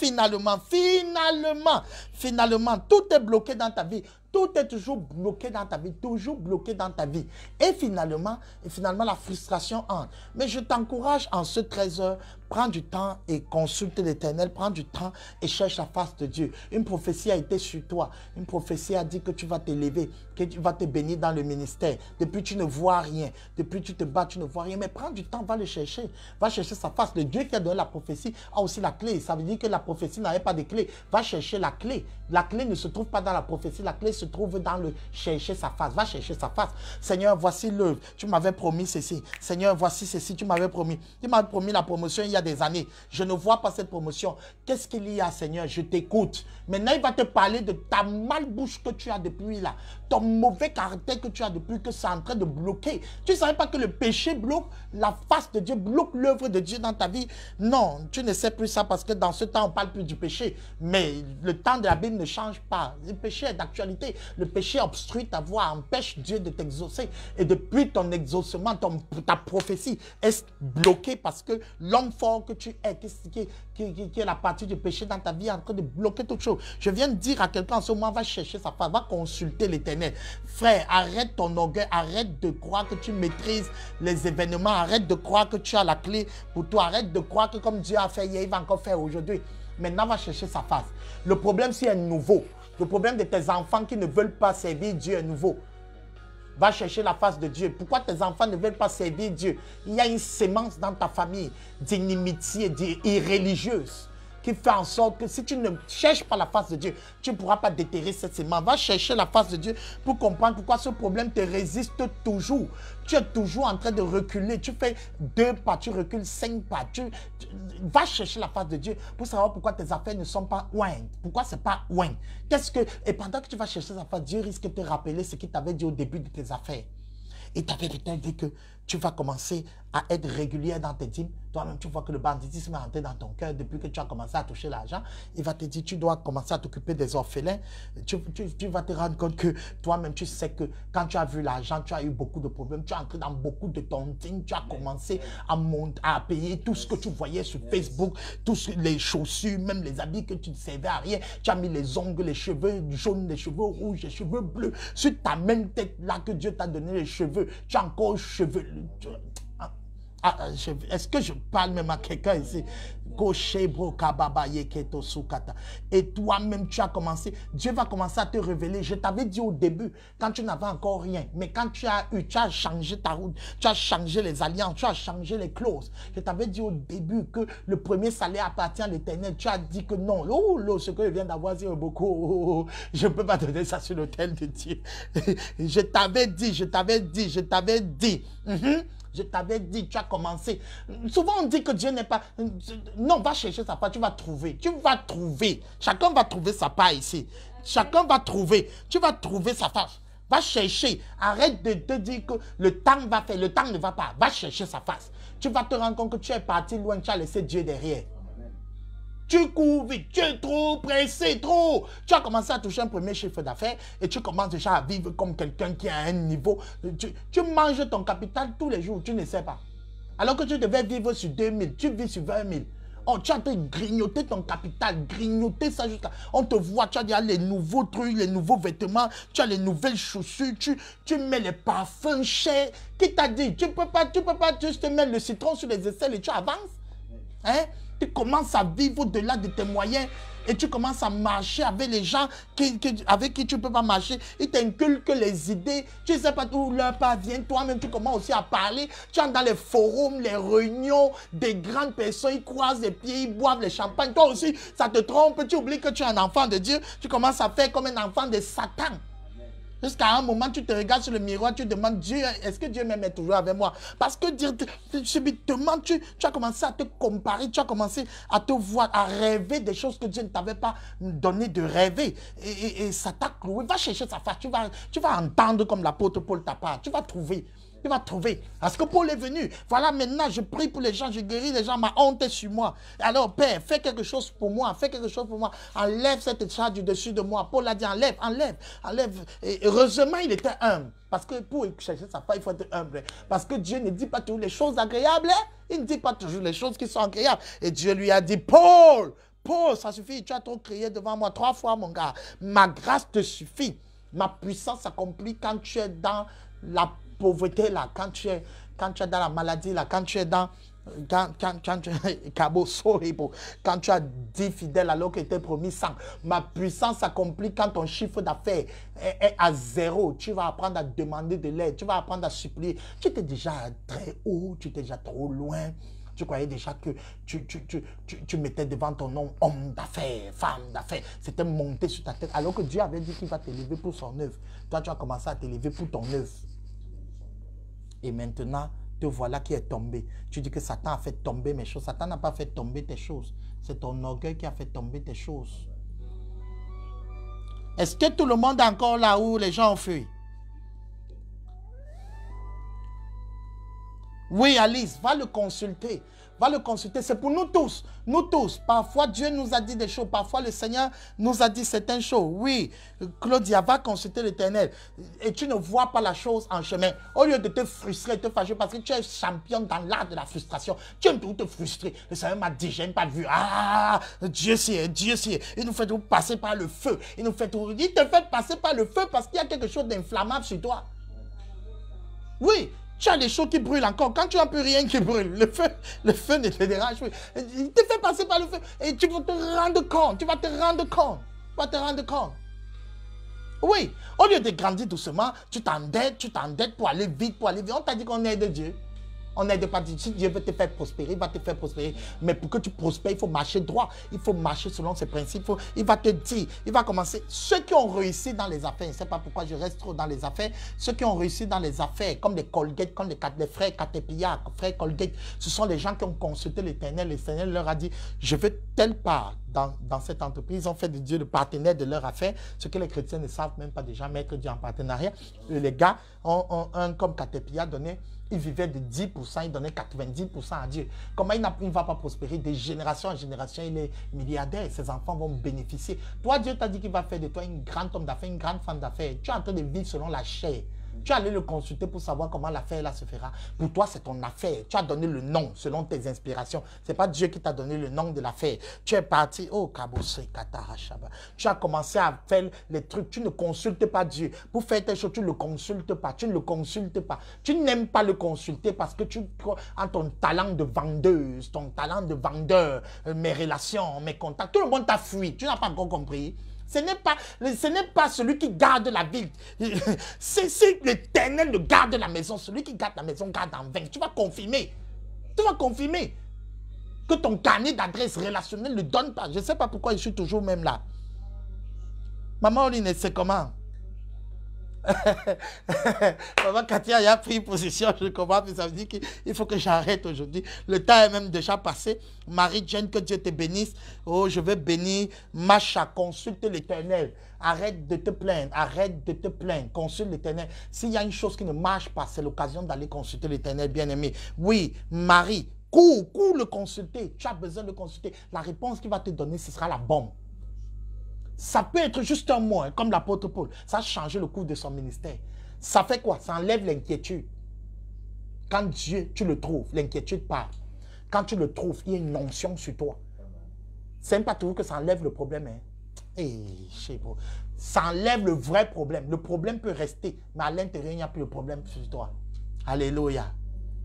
[SPEAKER 1] tout est bloqué dans ta vie. Tout est toujours bloqué dans ta vie, toujours bloqué dans ta vie. Et finalement, la frustration entre. Mais je t'encourage en ce 13h, prends du temps et consulte l'Éternel, prends du temps et cherche la face de Dieu. Une prophétie a été sur toi. Une prophétie a dit que tu vas t'élever, que tu vas te bénir dans le ministère. Depuis, tu ne vois rien. Depuis, tu te bats, tu ne vois rien. Mais prends du temps, va le chercher. Va chercher sa face. Le Dieu qui a donné la prophétie a aussi la clé. Ça veut dire que la prophétie n'avait pas de clé. Va chercher la clé. La clé ne se trouve pas dans la prophétie. La clé se trouve dans le chercher sa face. Va chercher sa face. Seigneur, voici l'œuvre. Tu m'avais promis ceci. Seigneur, voici ceci. Tu m'avais promis. Tu m'avais promis la promotion il y a des années. Je ne vois pas cette promotion. Qu'est-ce qu'il y a, Seigneur? Je t'écoute. Maintenant, il va te parler de ta malbouche que tu as depuis là. Ton mauvais caractère que tu as depuis, que c'est en train de bloquer. Tu ne savais pas que le péché bloque la face de Dieu, bloque l'œuvre de Dieu dans ta vie? Non, tu ne sais plus ça parce que dans ce temps, on ne parle plus du péché. Mais le temps de la Bible ne change pas. Le péché est d'actualité. Le péché obstrue ta voix, empêche Dieu de t'exaucer. Et depuis ton exaucement, ta prophétie est bloquée parce que l'homme fort que tu es, qui est la partie du péché dans ta vie, est en train de bloquer toute chose. Je viens de dire à quelqu'un en ce moment, va chercher sa face, va consulter l'Éternel. Frère, arrête ton orgueil, arrête de croire que tu maîtrises les événements, arrête de croire que tu as la clé pour toi, arrête de croire que comme Dieu a fait hier, il va encore faire aujourd'hui. Maintenant, va chercher sa face. Le problème, c'est nouveau. Le problème de tes enfants qui ne veulent pas servir Dieu est nouveau. Va chercher la face de Dieu. Pourquoi tes enfants ne veulent pas servir Dieu? Il y a une sémence dans ta famille d'inimitié, irréligieuse, qui fait en sorte que si tu ne cherches pas la face de Dieu, tu ne pourras pas déterrer cette sémence. Va chercher la face de Dieu pour comprendre pourquoi ce problème te résiste toujours. Tu es toujours en train de reculer. Tu fais 2 pas, tu recules 5 pas. Va chercher la face de Dieu pour savoir pourquoi tes affaires ne sont pas ouin. Pourquoi ce n'est pas ouin. Et pendant que tu vas chercher sa face, Dieu risque de te rappeler ce qu'il t'avait dit au début de tes affaires. Il t'avait peut-être dit que tu vas commencer à être régulier dans tes dîmes. Toi-même, tu vois que le banditisme est entré dans ton cœur depuis que tu as commencé à toucher l'argent. Il va te dire, tu dois commencer à t'occuper des orphelins. Tu vas te rendre compte que toi-même, tu sais que quand tu as vu l'argent, tu as eu beaucoup de problèmes. Tu es entré dans beaucoup de tontines. Tu as commencé à payer tout ce que tu voyais sur Facebook, tous les chaussures, même les habits que tu ne servais à rien. Tu as mis les ongles, les cheveux jaunes, les cheveux rouges, les cheveux bleus. Sur ta même tête là que Dieu t'a donné les cheveux, tu as encore cheveux. Est-ce que je parle même à quelqu'un ici? Et toi-même, tu as commencé, Dieu va commencer à te révéler. Je t'avais dit au début, quand tu n'avais encore rien, mais quand tu as changé ta route, tu as changé les alliances, tu as changé les clauses. Je t'avais dit au début que le premier salaire appartient à l'Éternel. Tu as dit que non, ce que je viens d'avoir, c'est beaucoup. Je ne peux pas donner ça sur l'autel de Dieu. Je t'avais dit. Je t'avais dit, tu as commencé. Souvent, on dit que Dieu n'est pas... Non, va chercher sa part, tu vas trouver. Tu vas trouver. Chacun va trouver sa part ici. Chacun va trouver. Tu vas trouver sa face. Va chercher. Arrête de te dire que le temps va faire. Le temps ne va pas. Va chercher sa face. Tu vas te rendre compte que tu es parti loin, tu as laissé Dieu derrière. Tu cours vite, tu es trop pressé, trop. Tu as commencé à toucher un premier chiffre d'affaires et tu commences déjà à vivre comme quelqu'un qui a un niveau. Tu manges ton capital tous les jours, tu ne sais pas. Alors que tu devais vivre sur 2000, tu vis sur 20 000. Oh, tu as en train de grignoter ton capital, grignoter ça jusqu'à... On te voit, tu as déjà les nouveaux trucs, les nouveaux vêtements, tu as les nouvelles chaussures, tu mets les parfums chers. Qui t'a dit? Tu peux pas juste mettre le citron sur les aisselles et tu avances. Hein? Tu commences à vivre au-delà de tes moyens et tu commences à marcher avec les gens avec qui tu ne peux pas marcher. Ils t'inculquent les idées. Tu ne sais pas d'où leur part vient. Toi-même, tu commences aussi à parler. Tu entres dans les forums, les réunions des grandes personnes. Ils croisent les pieds, ils boivent les champagnes. Toi aussi, ça te trompe. Tu oublies que tu es un enfant de Dieu. Tu commences à faire comme un enfant de Satan. Jusqu'à un moment, tu te regardes sur le miroir, tu demandes, Dieu, est-ce que Dieu m'aime toujours avec moi? Parce que subitement, tu as commencé à te comparer, tu as commencé à te voir, à rêver des choses que Dieu ne t'avait pas donné de rêver. Et ça t'a cloué. Va chercher sa face, tu vas entendre comme l'apôtre Paul t'a pas. Tu vas trouver. Tu vas trouver. Parce que Paul est venu. Voilà, maintenant, je prie pour les gens, je guéris les gens, ma honte est sur moi. Alors, Père, fais quelque chose pour moi, fais quelque chose pour moi. Enlève cette charge du dessus de moi. Paul a dit, enlève, enlève, enlève. Et heureusement, il était humble. Parce que pour chercher sa part, il faut être humble. Parce que Dieu ne dit pas toujours les choses agréables. Il ne dit pas toujours les choses qui sont agréables. Et Dieu lui a dit, Paul, ça suffit. Tu as trop crié devant moi 3 fois, mon gars. Ma grâce te suffit. Ma puissance s'accomplit quand tu es dans la pauvreté là, quand tu es dans la maladie là, quand tu es dans quand tu as dit fidèle alors que tu es promis 100. Ma puissance s'accomplit quand ton chiffre d'affaires est à 0. Tu vas apprendre à demander de l'aide, tu vas apprendre à supplier. Tu étais déjà très haut, tu étais déjà trop loin. Tu croyais déjà que tu mettais devant ton nom homme d'affaires, femme d'affaires. C'était monté sur ta tête alors que Dieu avait dit qu'il va t'élever pour son œuvre. Toi, tu as commencé à t'élever pour ton œuvre. Et maintenant, te voilà qui est tombé. Tu dis que Satan a fait tomber mes choses. Satan n'a pas fait tomber tes choses. C'est ton orgueil qui a fait tomber tes choses. Est-ce que tout le monde est encore là où les gens ont fui? Oui, Alice, va le consulter. Va le consulter. C'est pour nous tous. Nous tous. Parfois, Dieu nous a dit des choses. Parfois, le Seigneur nous a dit certaines choses. Oui, Claudia, va consulter l'Éternel. Et tu ne vois pas la chose en chemin. Au lieu de te frustrer, te fâcher, parce que tu es champion dans l'art de la frustration. Tu aimes tout te frustrer. Le Seigneur m'a dit, je n'ai pas vu. Ah, Dieu sait, Dieu sait. Il nous fait tout passer par le feu. Il te fait passer par le feu parce qu'il y a quelque chose d'inflammable sur toi. Oui. Tu as des choses qui brûlent encore. Quand tu n'as plus rien qui brûle, le feu ne te dérange plus. Il te fait passer par le feu. Et tu vas te rendre compte. Tu vas te rendre compte. Tu vas te rendre compte. Oui. Au lieu de grandir doucement, tu t'endettes pour aller vite, On t'a dit qu'on aide Dieu. On n'aide pas Dieu. Si Dieu veut te faire prospérer, il va te faire prospérer. Mais pour que tu prospères, il faut marcher droit. Il faut marcher selon ses principes. Il va te dire, il va commencer. Ceux qui ont réussi dans les affaires, je ne sais pas pourquoi je reste trop dans les affaires. Ceux qui ont réussi dans les affaires, comme les Colgate, comme les frères Caterpillar, frères Colgate, ce sont les gens qui ont consulté l'Éternel. L'Éternel leur a dit, je veux telle part dans cette entreprise. Ils ont fait de Dieu le partenaire de leur affaire. Ce que les chrétiens ne savent même pas déjà mettre Dieu en partenariat. Les gars ont un comme Caterpillar donné. Il vivait de 10%, il donnait 90% à Dieu. Comment il ne va pas prospérer? De génération en génération, il est milliardaire. Ses enfants vont bénéficier. Toi, Dieu t'a dit qu'il va faire de toi une grande homme d'affaires, une grande femme d'affaires. Tu es en train de vivre selon la chair. Tu es allé le consulter pour savoir comment l'affaire là se fera. Pour toi, c'est ton affaire. Tu as donné le nom selon tes inspirations. Ce n'est pas Dieu qui t'a donné le nom de l'affaire. Tu es parti, oh Kabose Katarashaba. Tu as commencé à faire les trucs. Tu ne consultes pas Dieu. Pour faire tes choses, tu ne le consultes pas. Tu ne le consultes pas. Tu n'aimes pas le consulter parce que tu crois en ton talent de vendeuse, ton talent de vendeur, mes relations, mes contacts. Tout le monde t'a fui. Tu n'as pas encore compris. Ce n'est pas celui qui garde la ville. C'est l'Éternel le garde la maison. Celui qui garde la maison garde en vain. Tu vas confirmer. Tu vas confirmer que ton carnet d'adresse relationnelle ne donne pas. Je ne sais pas pourquoi je suis toujours même là. Maman Oline, c'est comment? Maman Katia a pris position, je comprends, mais ça veut dire qu'il faut que j'arrête aujourd'hui. Le temps est même déjà passé. Marie-Jane, que Dieu te bénisse. Oh, je veux bénir. Macha, consulte l'Éternel. Arrête de te plaindre, arrête de te plaindre. Consulte l'Éternel. S'il y a une chose qui ne marche pas, c'est l'occasion d'aller consulter l'Éternel, bien-aimé. Oui, Marie, cours le consulter. Tu as besoin de consulter. La réponse qu'il va te donner, ce sera la bombe. Ça peut être juste un mot, hein, comme l'apôtre Paul. Ça a changé le cours de son ministère. Ça fait quoi? Ça enlève l'inquiétude. Quand Dieu, tu le trouves, l'inquiétude part. Quand tu le trouves, il y a une onction sur toi. C'est même pas toujours que ça enlève le problème. Hein. Hey, ça enlève le vrai problème. Le problème peut rester, mais à l'intérieur, il n'y a plus de problème sur toi. Alléluia.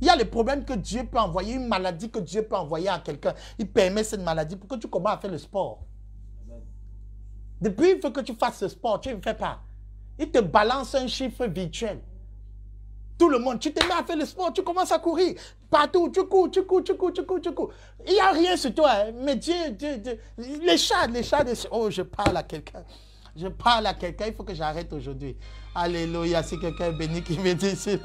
[SPEAKER 1] Il y a les problèmes que Dieu peut envoyer, une maladie que Dieu peut envoyer à quelqu'un. Il permet cette maladie pour que tu commences à faire le sport. Amen. Depuis, il faut que tu fasses ce sport, tu ne le fais pas. Il te balance un chiffre virtuel. Tout le monde, tu te mets à faire le sport, tu commences à courir. Partout, tu cours. Il n'y a rien sur toi. Hein. Mais Dieu, les chats. Oh, je parle à quelqu'un. Je parle à quelqu'un, il faut que j'arrête aujourd'hui. Alléluia, si quelqu'un est béni qui me dit ici.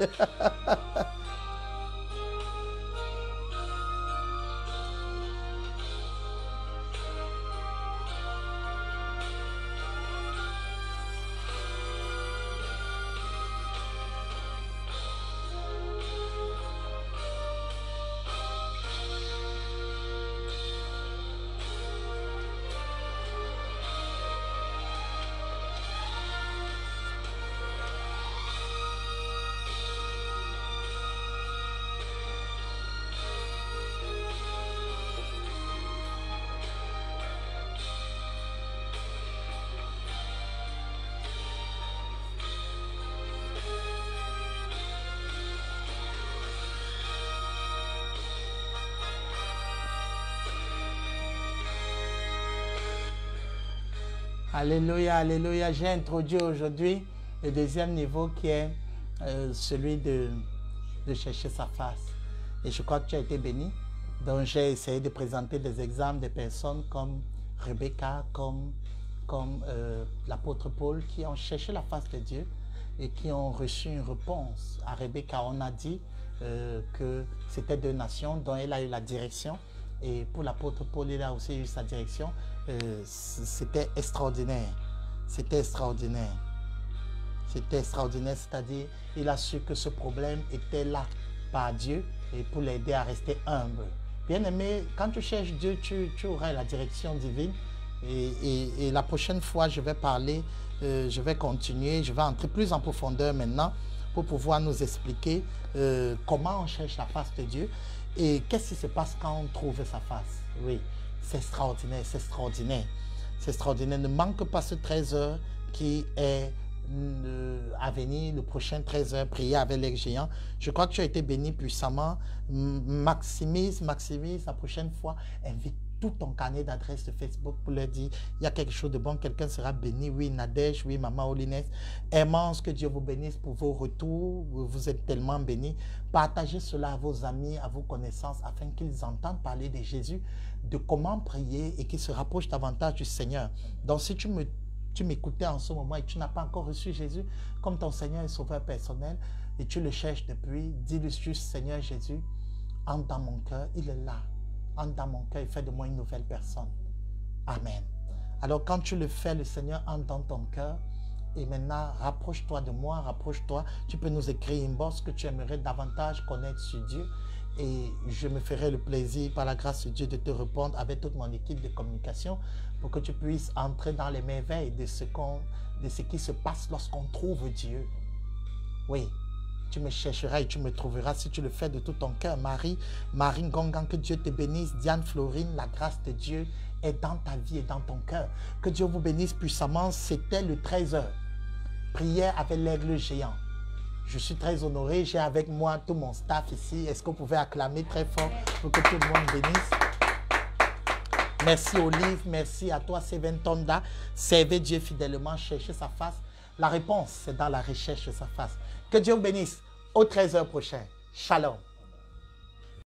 [SPEAKER 1] Alléluia, alléluia. J'ai introduit aujourd'hui le deuxième niveau qui est celui de chercher sa face. Et je crois que tu as été béni. Donc j'ai essayé de présenter des exemples de personnes comme Rebecca, comme l'apôtre Paul qui ont cherché la face de Dieu et qui ont reçu une réponse. À Rebecca, on a dit que c'était deux nations dont elle a eu la direction. Et pour l'apôtre Paul, il a aussi eu sa direction. C'était extraordinaire. C'était extraordinaire. C'était extraordinaire, c'est-à-dire il a su que ce problème était là par Dieu et pour l'aider à rester humble. Bien aimé, quand tu cherches Dieu, tu auras la direction divine. Et la prochaine fois, je vais parler, je vais continuer, je vais entrer plus en profondeur maintenant pour pouvoir nous expliquer comment on cherche la face de Dieu et qu'est-ce qui se passe quand on trouve sa face. Oui, c'est extraordinaire, c'est extraordinaire. C'est extraordinaire. Ne manque pas ce 13h qui est à venir, le prochain 13h, prier avec les géants. Je crois que tu as été béni puissamment. Maximise la prochaine fois. Invite tout ton carnet d'adresse de Facebook pour leur dire il y a quelque chose de bon, quelqu'un sera béni. Oui, Nadège, oui, Maman Olines. Aimance, que Dieu vous bénisse pour vos retours. Vous êtes tellement bénis. Partagez cela à vos amis, à vos connaissances, afin qu'ils entendent parler de Jésus, de comment prier et qu'ils se rapprochent davantage du Seigneur. Donc, si tu m'écoutais en ce moment et tu n'as pas encore reçu Jésus comme ton Seigneur et Sauveur personnel et tu le cherches depuis, dis-le juste, Seigneur Jésus, entre dans mon cœur, il est là. Entre dans mon cœur et fais de moi une nouvelle personne. Amen. Alors quand tu le fais, le Seigneur entre dans ton cœur et maintenant rapproche-toi de moi, rapproche-toi. Tu peux nous écrire inbox que tu aimerais davantage connaître sur Dieu et je me ferai le plaisir par la grâce de Dieu de te répondre avec toute mon équipe de communication pour que tu puisses entrer dans les merveilles de ce qui se passe lorsqu'on trouve Dieu. Oui. Tu me chercheras et tu me trouveras si tu le fais de tout ton cœur. Marie Gongan, que Dieu te bénisse. Diane Florine, la grâce de Dieu est dans ta vie et dans ton cœur. Que Dieu vous bénisse puissamment. C'était le 13h. Prière avec l'aigle géant. Je suis très honoré. J'ai avec moi tout mon staff ici. Est-ce que vous pouvez acclamer très fort pour que tout le monde bénisse? Merci Olive, merci à toi Séven Tonda. Servez Dieu fidèlement, cherchez sa face. La réponse, c'est dans la recherche de sa face. Que Dieu vous bénisse au 13h prochain. Shalom.